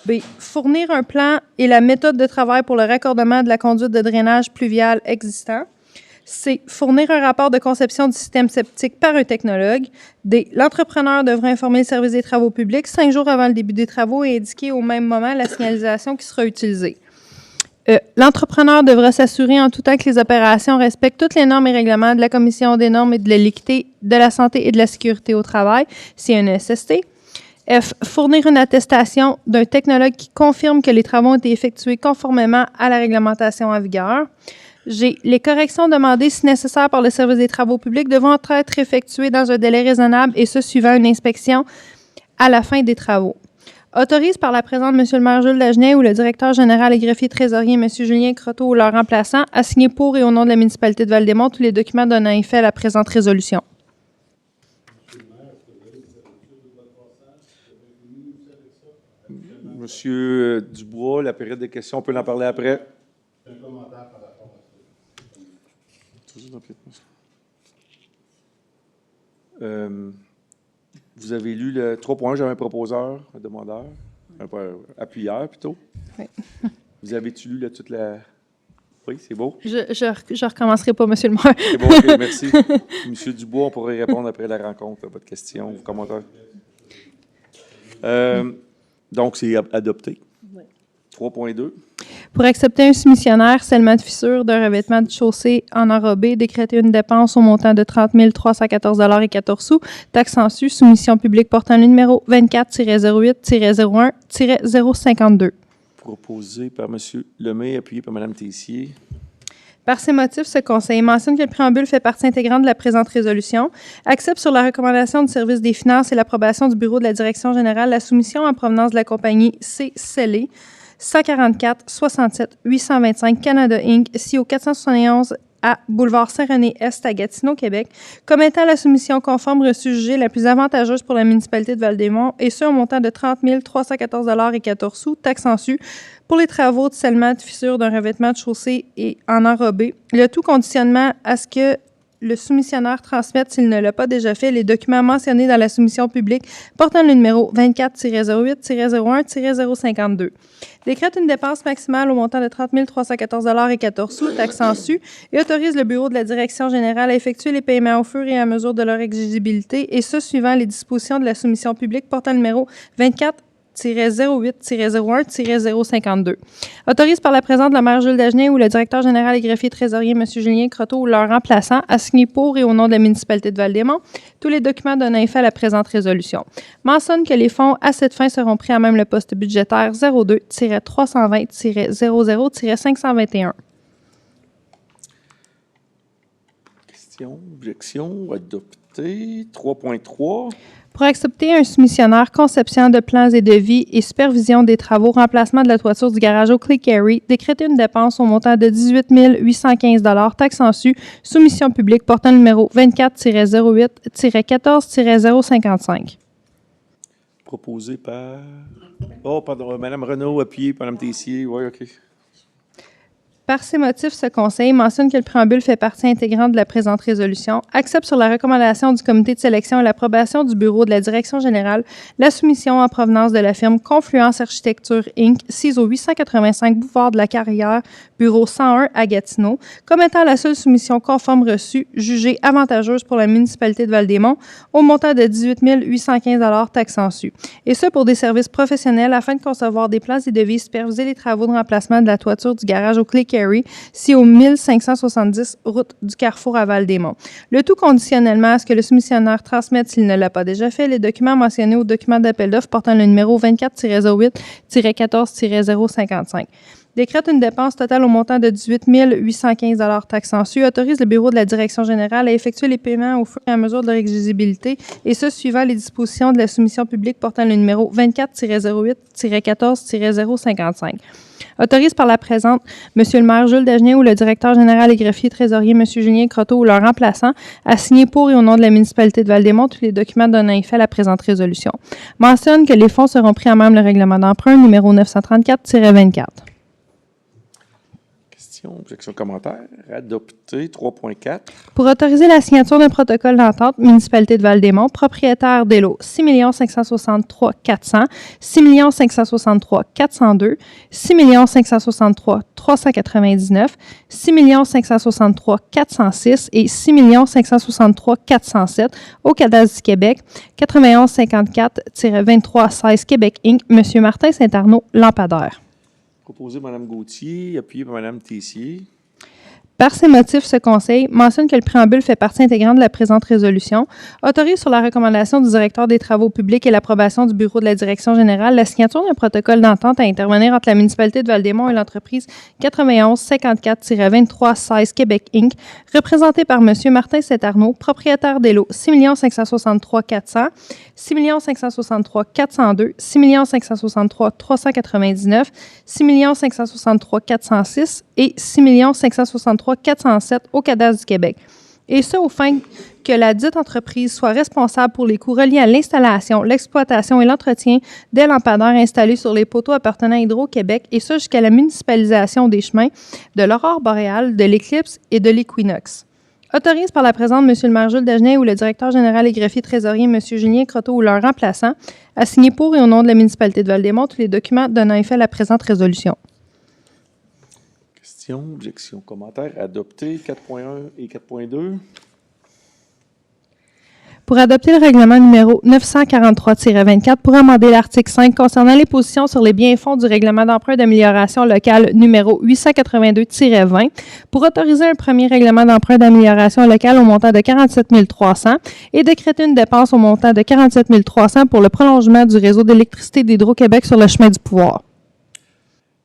B. Fournir un plan et la méthode de travail pour le raccordement de la conduite de drainage pluvial existant. C. Fournir un rapport de conception du système septique par un technologue. D. L'entrepreneur devra informer le service des travaux publics 5 jours avant le début des travaux et indiquer au même moment la signalisation qui sera utilisée. E. L'entrepreneur devra s'assurer en tout temps que les opérations respectent toutes les normes et règlements de la Commission des normes et de l'équité, de la santé et de la sécurité au travail, CNESST. F. Fournir une attestation d'un technologue qui confirme que les travaux ont été effectués conformément à la réglementation en vigueur. G. Les corrections demandées, si nécessaire, par le service des travaux publics devront être effectuées dans un délai raisonnable, et ce, suivant une inspection à la fin des travaux. Autorise par la présente M. le maire Jules Dagenet ou le directeur général et greffier trésorier M. Julien Croteau ou leur remplaçant à signer pour et au nom de la municipalité de Val-des-Monts tous les documents donnant effet à la présente résolution. Monsieur Dubois, la période des questions, on peut en parler après. Un commentaire par rapport à ça. Vous avez lu le 3.1, j'avais un proposeur, un demandeur, un appuyeur plutôt. Oui. Vous avez-tu lu là, toute la... Oui, c'est beau. Je recommencerai pas, Monsieur le maire. C'est bon, OK, merci. Monsieur Dubois, on pourrait répondre après la rencontre à votre question, vos commentaires. Donc, c'est adopté. Oui. 3.2. Pour accepter un soumissionnaire, scellement de fissure d'un revêtement de chaussée en enrobé, décréter une dépense au montant de 30 314,14 $, taxe en su, soumission publique portant le numéro 24-08-01-052. Proposé par M. Lemay, appuyé par Mme Tessier. Par ces motifs, ce conseil mentionne que le préambule fait partie intégrante de la présente résolution, accepte sur la recommandation du service des finances et l'approbation du bureau de la direction générale la soumission en provenance de la compagnie C. Scellé 144 67 825 Canada Inc., ici au 471 à Boulevard Saint-René-Est à Gatineau, Québec, comme étant la soumission conforme reçue jugée la plus avantageuse pour la municipalité de Val-des-Monts, et ce, au montant de 30 314,14 $, taxe en su, pour les travaux de scellement de fissure d'un revêtement de chaussée et en enrobé, le tout conditionnement à ce que le soumissionnaire transmette, s'il ne l'a pas déjà fait, les documents mentionnés dans la soumission publique portant le numéro 24-08-01-052. Décrète une dépense maximale au montant de 30 314,14 taxes en su et autorise le bureau de la direction générale à effectuer les paiements au fur et à mesure de leur exigibilité, et ce, suivant les dispositions de la soumission publique portant le numéro 24-08-01-052. Autorise par la présente la maire Jules Dagenet ou le directeur général et greffier trésorier M. Julien Croteau ou leur remplaçant à signer pour et au nom de la municipalité de Val-des-Monts tous les documents donnant effet à la présente résolution. Mentionne que les fonds à cette fin seront pris à même le poste budgétaire 02-320-00-521. Question, objection, adopté. 3.3. Pour accepter un soumissionnaire conception de plans et devis et supervision des travaux, remplacement de la toiture du garage au Clickery, décréter une dépense au montant de 18 815 taxes en su, soumission publique portant le numéro 24-08-14-055. Proposé par... Oh, pardon, Mme Renaud, appuyé par Mme Tessier. Oui, OK. Par ces motifs, ce conseil mentionne que le préambule fait partie intégrante de la présente résolution, accepte sur la recommandation du comité de sélection et l'approbation du bureau de la direction générale la soumission en provenance de la firme Confluence Architecture Inc., sise au 885 boulevard de la Carrière, bureau 101 à Gatineau, comme étant la seule soumission conforme reçue, jugée avantageuse pour la municipalité de Val-des-Monts, au montant de 18 815 taxes en su. Et ce, pour des services professionnels afin de concevoir des plans et devis, superviser les travaux de remplacement de la toiture du garage au Clickery, si au 1570 route du Carrefour à Val-des-Monts. Le tout conditionnellement à ce que le soumissionnaire transmette, s'il ne l'a pas déjà fait, les documents mentionnés au document d'appel d'offres portant le numéro 24-08-14-055. Décrète une dépense totale au montant de 18 815 taxes en su, autorise le bureau de la direction générale à effectuer les paiements au fur et à mesure de leur exigibilité, et ce, suivant les dispositions de la soumission publique portant le numéro 24-08-14-055. Autorise par la présente M. le maire Jules Dagenet ou le directeur général et greffier trésorier M. Julien Croteau ou leur remplaçant à signer pour et au nom de la municipalité de Val-des-Monts tous les documents donnant effet à la présente résolution. Mentionne que les fonds seront pris en même le règlement d'emprunt numéro 934-24. Objection, commentaire. Adopté. 3.4. Pour autoriser la signature d'un protocole d'entente, municipalité de Val-des-Monts, propriétaire des lots 6 563 400, 6 563 402, 6 563 399, 6 563 406 et 6 563 407 au cadastre du Québec, 91 54-23 16 Québec Inc., M. Martin Saint-Arnaud, lampadaire. Proposé par Mme Gauthier, appuyé par Mme Tessier. Par ces motifs, ce conseil mentionne que le préambule fait partie intégrante de la présente résolution, autorise sur la recommandation du directeur des travaux publics et l'approbation du bureau de la direction générale la signature d'un protocole d'entente à intervenir entre la municipalité de Val-des-Monts et l'entreprise 91 54-23 16 Québec Inc., représentée par M. Martin Saint-Arnaud, propriétaire des lots 6 563 400, 6 563 402, 6 563 399, 6 563 406 et 6 563 407 au cadastre du Québec. Et ce, au fin que la dite entreprise soit responsable pour les coûts reliés à l'installation, l'exploitation et l'entretien des lampadaires installés sur les poteaux appartenant à Hydro-Québec, et ce jusqu'à la municipalisation des chemins de l'aurore boréale, de l'éclipse et de l'équinoxe. Autorise par la présente M. le maire Jules Dagenet ou le directeur général et greffier trésorier M. Julien Croteau ou leur remplaçant à signer pour et au nom de la municipalité de Val-des-Monts tous les documents donnant effet à la présente résolution. Question, objection, commentaire. Adopté. 4.1 et 4.2. Pour adopter le règlement numéro 943-24 pour amender l'article 5 concernant les positions sur les biens-fonds du règlement d'emprunt d'amélioration locale numéro 882-20, pour autoriser un premier règlement d'emprunt d'amélioration locale au montant de 47 300 et décréter une dépense au montant de 47 300 pour le prolongement du réseau d'électricité d'Hydro-Québec sur le chemin du pouvoir.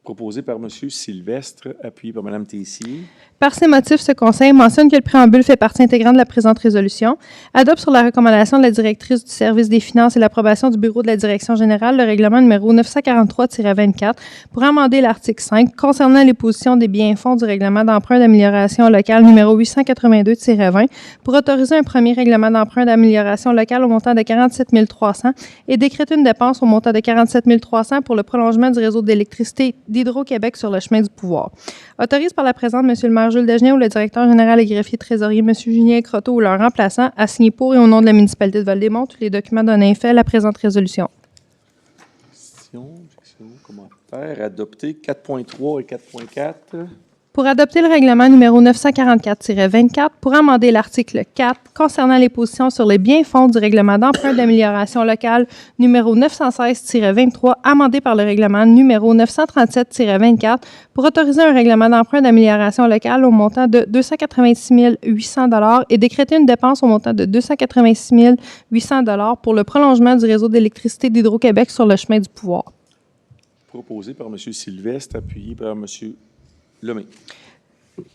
Proposé par M. Sylvestre, appuyé par Mme Tessier. Par ces motifs, ce conseil mentionne que le préambule fait partie intégrante de la présente résolution, adopte sur la recommandation de la directrice du service des finances et l'approbation du bureau de la direction générale le règlement numéro 943-24 pour amender l'article 5 concernant les positions des biens-fonds du règlement d'emprunt d'amélioration locale numéro 882-20 pour autoriser un premier règlement d'emprunt d'amélioration locale au montant de 47 300 et décréter une dépense au montant de 47 300 pour le prolongement du réseau d'électricité d'Hydro-Québec sur le chemin du pouvoir. Autorise par la présente M. le maire Jules Dagenet ou le directeur général et greffier trésorier M. Julien Croteau ou leur remplaçant à signer pour et au nom de la municipalité de Val-des-Monts tous les documents donnant effet à la présente résolution. Question, objection, commentaire. commentaires. Adopté. 4.3 et 4.4. Pour adopter le règlement numéro 944-24, pour amender l'article 4 concernant les positions sur les biens-fonds du règlement d'emprunt d'amélioration locale numéro 916-23, amendé par le règlement numéro 937-24, pour autoriser un règlement d'emprunt d'amélioration locale au montant de 286 800 $ et décréter une dépense au montant de 286 800 $ pour le prolongement du réseau d'électricité d'Hydro-Québec sur le chemin du pouvoir. Proposé par M. Sylvestre, appuyé par M. Lemay.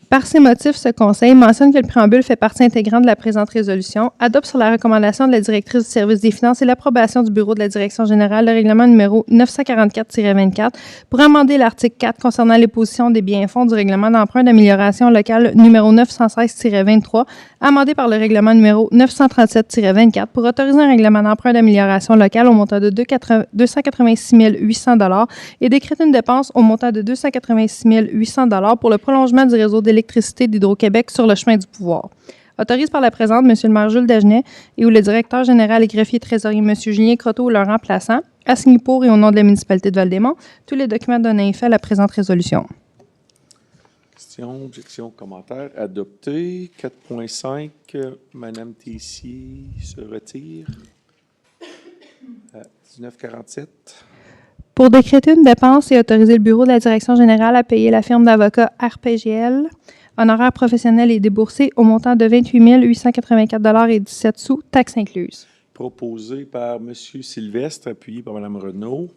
Par ces motifs, ce Conseil mentionne que le préambule fait partie intégrante de la présente résolution, adopte sur la recommandation de la directrice du service des finances et l'approbation du bureau de la direction générale le règlement numéro 944-24 pour amender l'article 4 concernant les positions des biens-fonds du règlement d'emprunt d'amélioration locale numéro 916-23, amendé par le règlement numéro 937-24 pour autoriser un règlement d'emprunt d'amélioration locale au montant de 286 800 $ et décréter une dépense au montant de 286 800 $ pour le prolongement du réseau d'électricité d'Hydro-Québec sur le chemin du pouvoir. Autorise par la présente M. le maire Jules Dagenet et ou le directeur général et greffier trésorier M. Julien Croteau ou leur remplaçant, à signer pour et au nom de la municipalité de Val-des-Monts, tous les documents donnant effet à la présente résolution. Questions, objections, commentaires. Adopté. 4.5. Mme Tessier se retire. 1947. Pour décréter une dépense et autoriser le bureau de la direction générale à payer la firme d'avocats RPGL, honoraires professionnels et déboursés au montant de 28 884 et 17 sous, taxes incluses. Proposé par M. Sylvestre, appuyé par Mme Renaud.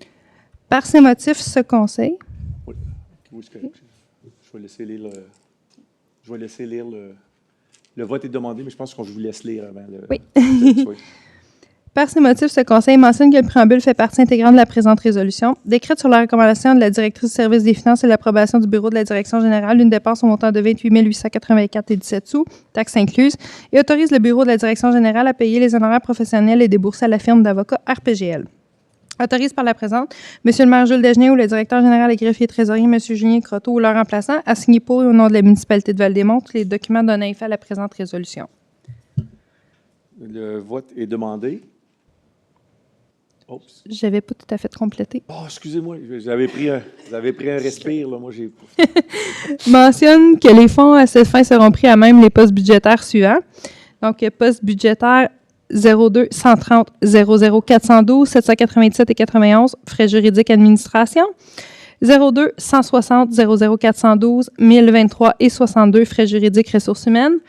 Par ces motifs, ce Conseil. Oui, c'est correct. Je vais laisser lire le vote est demandé, mais je pense qu'on vous laisse lire avant le. Oui. Par ces motifs, ce Conseil mentionne que le préambule fait partie intégrante de la présente résolution, décrète sur la recommandation de la directrice du service des finances et l'approbation du bureau de la direction générale une dépense au montant de 28 884 et 17 sous, taxes incluses, et autorise le bureau de la direction générale à payer les honoraires professionnels et déboursés à la firme d'avocats RPGL. Autorise par la présente M. le maire Jules Dagenet ou le directeur général et greffier trésorier M. Julien Croteau ou leur remplaçant à signer pour et au nom de la municipalité de Val-des-Monts tous les documents donnant effet à la présente résolution. Le vote est demandé. Oups. Je n'avais pas tout à fait complété. Oh, excusez-moi, vous avez pris un respire, là. Moi, j'ai. Mentionne que les fonds à cette fin seront pris à même les postes budgétaires suivants. Donc, poste budgétaire 02 130 00 412 787 et 91, frais juridiques administration. 02 160 00 412 1023 et 62, frais juridiques ressources humaines.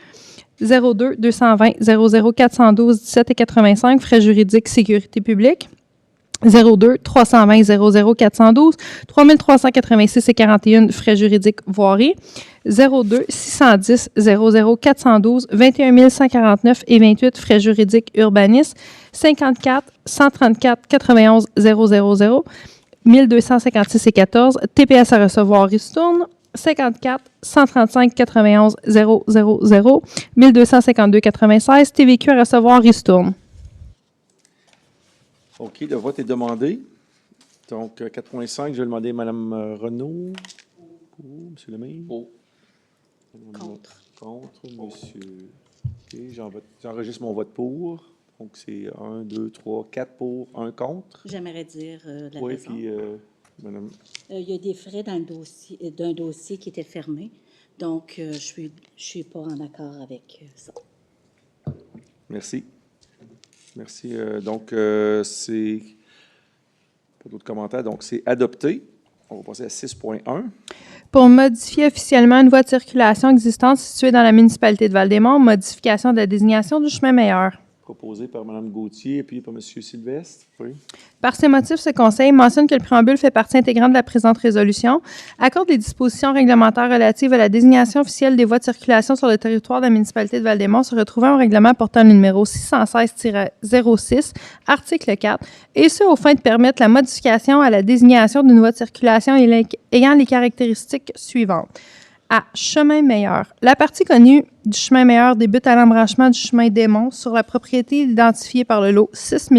02 220 00 412 17 et 85, frais juridiques sécurité publique. 02 320 00 412 3386 et 41, frais juridiques voirie. 02 610 00 412 21 149 et 28, frais juridiques urbanisme. 54 134 91 000 1256 et 14, TPS à recevoir ristourne. 54 135 91 000 1252 96, TVQ à recevoir ristourne. OK, le vote est demandé. Donc, 4.5, je vais demander à Mme Renaud. Pour, M. Lemay. Pour. Contre. Contre, monsieur. OK, j'enregistre mon vote pour. Donc, c'est 1, 2, 3, 4 pour, 1 contre. J'aimerais dire la oui, raison. Puis, Madame. Il y a des frais dans le dossier, d'un dossier qui était fermé. Donc, je suis pas en accord avec ça. Merci. Merci. Donc, c'est... Pas d'autres commentaires. Donc, c'est adopté. On va passer à 6.1. Pour modifier officiellement une voie de circulation existante située dans la municipalité de Val-des-Monts, modification de la désignation du chemin meilleur. Proposé par Mme Gauthier puis par M. Sylvestre. Oui. Par ces motifs, ce Conseil mentionne que le préambule fait partie intégrante de la présente résolution, accorde les dispositions réglementaires relatives à la désignation officielle des voies de circulation sur le territoire de la municipalité de Val-des-Monts se retrouvant au règlement portant le numéro 616-06, article 4, et ce, aux fins de permettre la modification à la désignation d'une voie de circulation ayant les caractéristiques suivantes. À chemin meilleur. La partie connue du chemin meilleur débute à l'embranchement du chemin Desmonts sur la propriété identifiée par le lot 6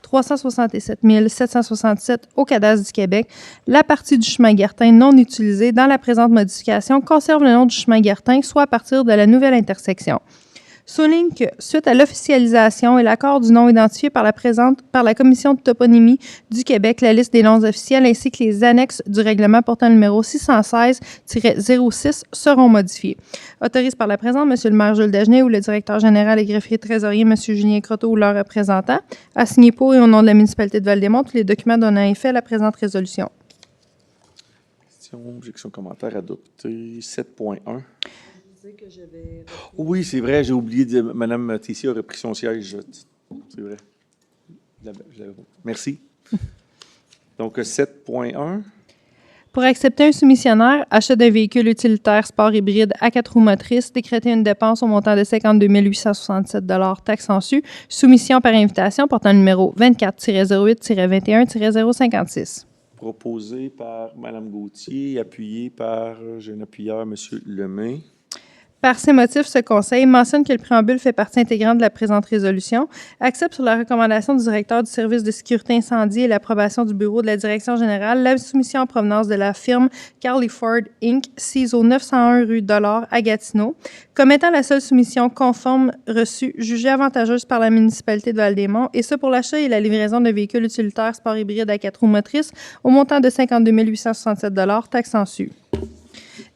367 767 au cadastre du Québec. La partie du chemin Guertin non utilisée dans la présente modification conserve le nom du chemin Guertin, soit à partir de la nouvelle intersection. Souligne que, suite à l'officialisation et l'accord du nom identifié par la Commission de toponymie du Québec, la liste des noms officiels ainsi que les annexes du règlement portant le numéro 616-06 seront modifiés. Autorise par la présente M. le maire Jules Dagenet ou le directeur général et greffier trésorier M. Julien Croteau ou leur représentant à signer pour et au nom de la municipalité de Val-des-Monts tous les documents donnant effet à la présente résolution. Objection, commentaire adopté. 7.1. Oui, c'est vrai, j'ai oublié de. Mme Tessier aurait pris son siège. C'est vrai. Merci. Donc, 7.1. Pour accepter un soumissionnaire, achat d'un véhicule utilitaire sport hybride à 4 roues motrices, décréter une dépense au montant de 52 867 taxes en su, soumission par invitation portant le numéro 24-08-21-056. Proposé par Mme Gauthier, appuyé par, j'ai un appuyeur, M. Lemay. Par ces motifs, ce Conseil mentionne que le préambule fait partie intégrante de la présente résolution, accepte sur la recommandation du directeur du service de sécurité incendie et l'approbation du bureau de la direction générale la soumission en provenance de la firme Carly Ford Inc., CISO 901 rue Dollard à Gatineau, comme étant la seule soumission conforme reçue jugée avantageuse par la municipalité de Val-des-Monts, et ce pour l'achat et la livraison de véhicules utilitaires sport hybride à 4 roues motrices au montant de 52 867 taxes en su.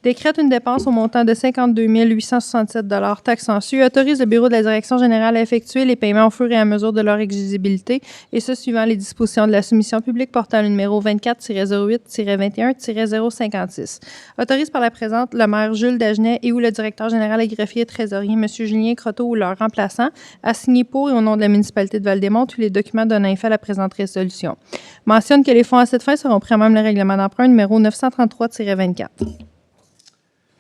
Décrète une dépense au montant de 52 867 taxes en su, autorise le bureau de la direction générale à effectuer les paiements au fur et à mesure de leur exigibilité, et ce, suivant les dispositions de la soumission publique portant le numéro 24-08-21-056. Autorise par la présente le maire Jules Dagenet et ou le directeur général et greffier trésorier M. Julien Croteau ou leur remplaçant à signer pour et au nom de la municipalité de Val-des-Monts tous les documents donnant effet à la présente résolution. Mentionne que les fonds à cette fin seront pris à même le règlement d'emprunt numéro 933-24.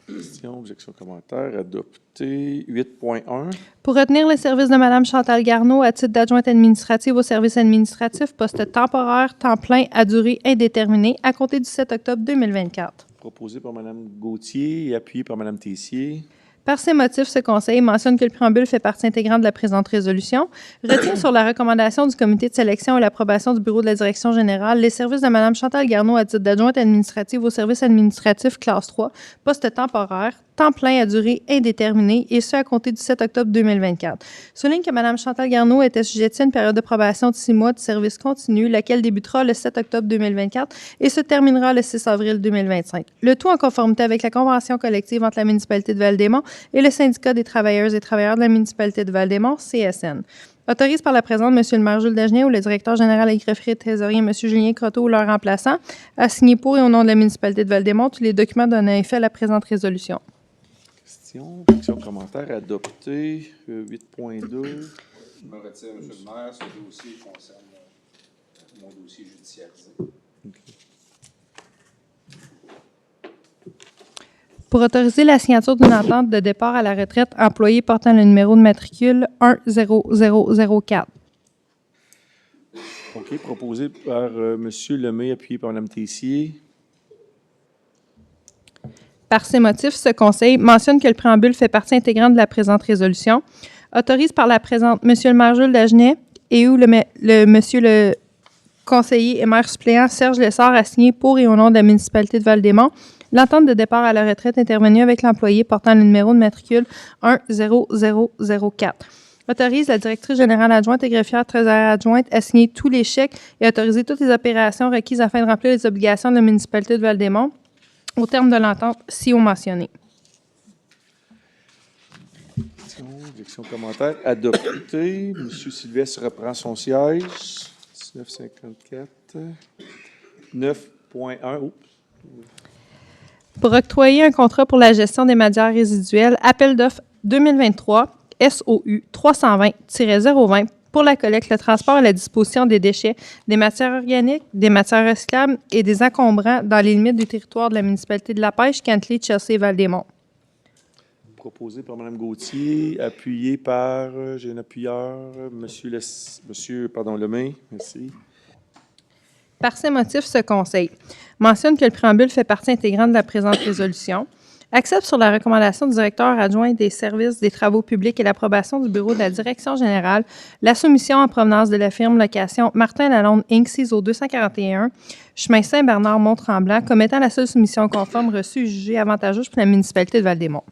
Question, objection, commentaire, adopté. 8.1. Pour retenir le service de Mme Chantal Garneau à titre d'adjointe administrative au service administratif, poste temporaire, temps plein à durée indéterminée, à compter du 7 octobre 2024. Proposé par Mme Gauthier et appuyé par Mme Tessier. Par ces motifs, ce Conseil mentionne que le préambule fait partie intégrante de la présente résolution, retient sur la recommandation du comité de sélection et l'approbation du bureau de la direction générale les services de Mme Chantal Garneau à titre d'adjointe administrative au service administratif classe 3, poste temporaire, temps plein à durée indéterminée, et ce à compter du 7 octobre 2024. Souligne que Mme Chantal Garneau était assujettie à une période de probation de 6 mois de service continu, laquelle débutera le 7 octobre 2024 et se terminera le 6 avril 2025. Le tout en conformité avec la convention collective entre la municipalité de Val-des-Monts et le syndicat des travailleuses et travailleurs de la municipalité de Val-des-Monts, CSN. Autorise par la présente M. le maire Jules Dagenet ou le directeur général et greffier trésorier M. Julien Croteau ou leur remplaçant à signer pour et au nom de la municipalité de Val-des-Monts tous les documents donnant effet à la présente résolution. Question, objection, commentaire, adopté. 8.2. Je me retire, M. le maire. Ce dossier concerne mon dossier judiciarisé. Pour autoriser la signature d'une entente de départ à la retraite employé portant le numéro de matricule 10004. OK. Proposé par M. Lemay, appuyé par Mme Tessier. Par ces motifs, ce Conseil mentionne que le préambule fait partie intégrante de la présente résolution, autorise par la présente M. le maire Jules Dagenet et ou monsieur le conseiller et maire suppléant Serge Lessard à signer pour et au nom de la municipalité de Val-des-Monts l'entente de départ à la retraite intervenue avec l'employé portant le numéro de matricule 10004. Autorise la directrice générale adjointe et greffière trésorière adjointe à signer tous les chèques et autoriser toutes les opérations requises afin de remplir les obligations de la municipalité de Val-des-Monts au terme de l'entente ci-haut mentionnée. Objection, commentaire, adopté. M. Sylvestre reprend son siège. 1954. 9.1. Oups. Pour octroyer un contrat pour la gestion des matières résiduelles, appel d'offres 2023 SOU 320-020 pour la collecte, le transport et la disposition des déchets, des matières organiques, des matières recyclables et des encombrants dans les limites du territoire de la municipalité de La Pêche, Cantley, Chelsea et Val-des-Monts. Proposé par Mme Gauthier, appuyé par, j'ai un appuyeur, Monsieur Lemay. Merci. Par ces motifs, ce Conseil mentionne que le préambule fait partie intégrante de la présente résolution, accepte sur la recommandation du directeur adjoint des services des travaux publics et l'approbation du bureau de la direction générale la soumission en provenance de la firme location Martin Lalonde Inc. CISO 241, chemin Saint-Bernard Mont-Tremblant, comme étant la seule soumission conforme reçue et jugée avantageuse pour la municipalité de Val-des-Monts.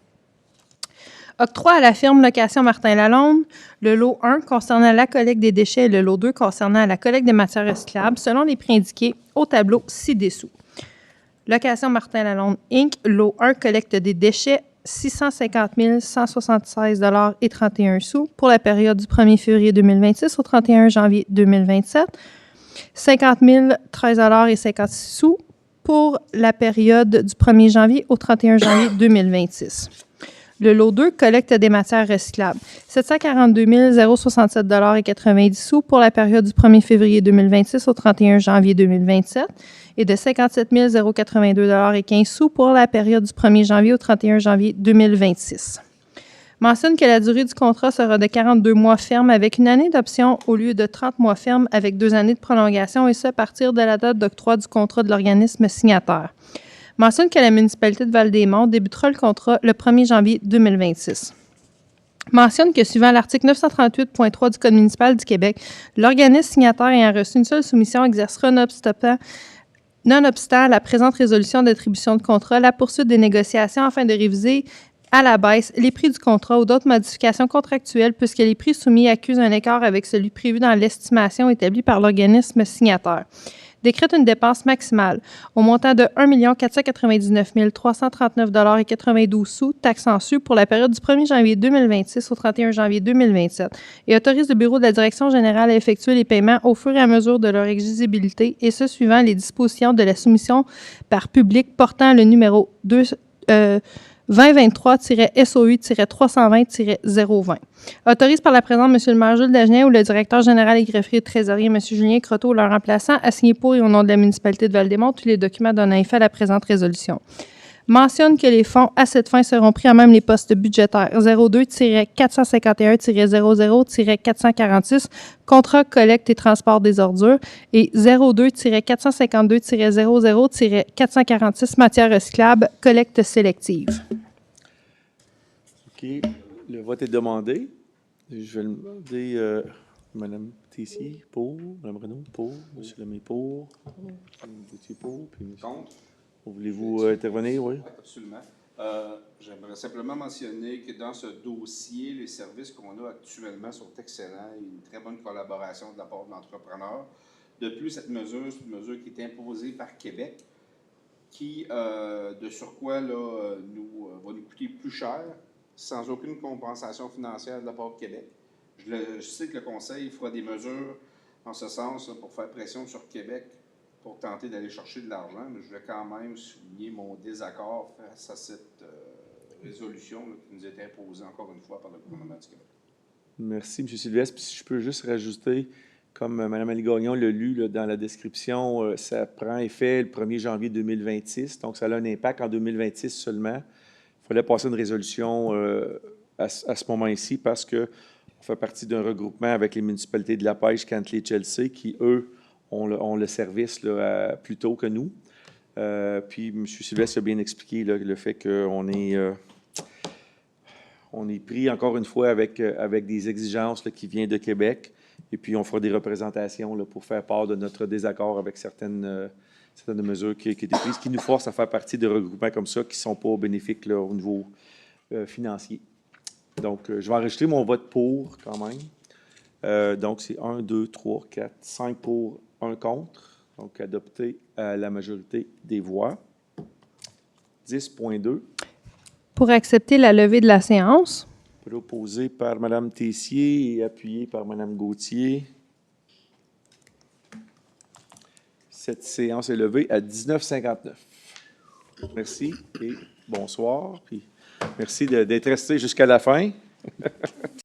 Octroi à la firme Location Martin Lalonde, le lot 1 concernant la collecte des déchets et le lot 2 concernant la collecte des matières recyclables selon les prix indiqués au tableau ci-dessous. Location Martin Lalonde Inc., lot 1, collecte des déchets 650 176,31 $ pour la période du 1er février 2026 au 31 janvier 2027. 50 013,56 $ pour la période du 1er janvier au 31 janvier 2026. Le lot 2, collecte des matières recyclables. 742 067,90 $ pour la période du 1er février 2026 au 31 janvier 2027 et de 57 082,15 $ pour la période du 1er janvier au 31 janvier 2026. Mentionne que la durée du contrat sera de 42 mois ferme avec une année d'option au lieu de 30 mois ferme avec 2 années de prolongation et ce à partir de la date d'octroi du contrat de l'organisme signataire. Mentionne que la municipalité de Val-des-Monts débutera le contrat le 1er janvier 2026. Mentionne que suivant l'article 938.3 du Code municipal du Québec, l'organisme signataire ayant reçu une seule soumission exercera nonobstant la présente résolution d'attribution de contrat, la poursuite des négociations afin de réviser à la baisse les prix du contrat ou d'autres modifications contractuelles puisque les prix soumis accusent un écart avec celui prévu dans l'estimation établie par l'organisme signataire. Décrète une dépense maximale au montant de 1 499 339,92 $, taxes en su, pour la période du 1er janvier 2026 au 31 janvier 2027 et autorise le Bureau de la Direction générale à effectuer les paiements au fur et à mesure de leur exigibilité et ce, suivant les dispositions de la soumission par public portant le numéro 2023-SOU-320-020. Autorise par la présente M. le maire Jules Dagenet ou le directeur général et greffier trésorier M. Julien Croteau, leur remplaçant, à signer pour et au nom de la municipalité de Val-des-Monts tous les documents donnant effet à la présente résolution. Mentionne que les fonds à cette fin seront pris à même les postes budgétaires 02-451-00-446, contrat collecte et transport des ordures, et 02-452-00-446, matières recyclables, collecte sélective. OK. Le vote est demandé. Je vais demander Mme Tessier pour, Mme Renaud pour, M. Lemay pour, Mme Gauthier pour, puis M. Contre. Voulez-vous intervenir, oui? Oui, absolument. J'aimerais simplement mentionner que dans ce dossier, les services qu'on a actuellement sont excellents. Il y a une très bonne collaboration de la part de l'entrepreneur. De plus, cette mesure, c'est une mesure qui est imposée par Québec, qui, de surcroît, là, va nous coûter plus cher, sans aucune compensation financière de la part de Québec. Je sais que le Conseil fera des mesures en ce sens là, pour faire pression sur Québec pour tenter d'aller chercher de l'argent, mais je vais quand même souligner mon désaccord face à cette résolution là, qui nous est imposée encore une fois par le gouvernement du Québec. Merci, M. Sylvestre. Puis si je peux juste rajouter, comme Mme Alie-Gagnon l'a lu là, dans la description, ça prend effet le 1er janvier 2026, donc ça a un impact en 2026 seulement. Il fallait passer une résolution à ce moment-ci parce qu'on fait partie d'un regroupement avec les municipalités de La Pêche, Cantley, Chelsea, qui, eux, ont le service là, plus tôt que nous. Puis M. Sylvestre a bien expliqué là, le fait qu'on est pris, encore une fois, avec des exigences là, qui viennent de Québec. Et puis, on fera des représentations là, pour faire part de notre désaccord avec certaines mesures qui étaient prises, qui nous forcent à faire partie de regroupements comme ça, qui ne sont pas bénéfiques là, au niveau financier. Donc, je vais enregistrer mon vote pour quand même. Donc, c'est 1, 2, 3, 4, 5 pour, 1 contre. Donc, adopté à la majorité des voix. 10.2. Pour accepter la levée de la séance. Proposé par Mme Tessier et appuyé par Mme Gauthier. Cette séance est levée à 19h59. Merci et bonsoir. Puis merci d'être resté jusqu'à la fin.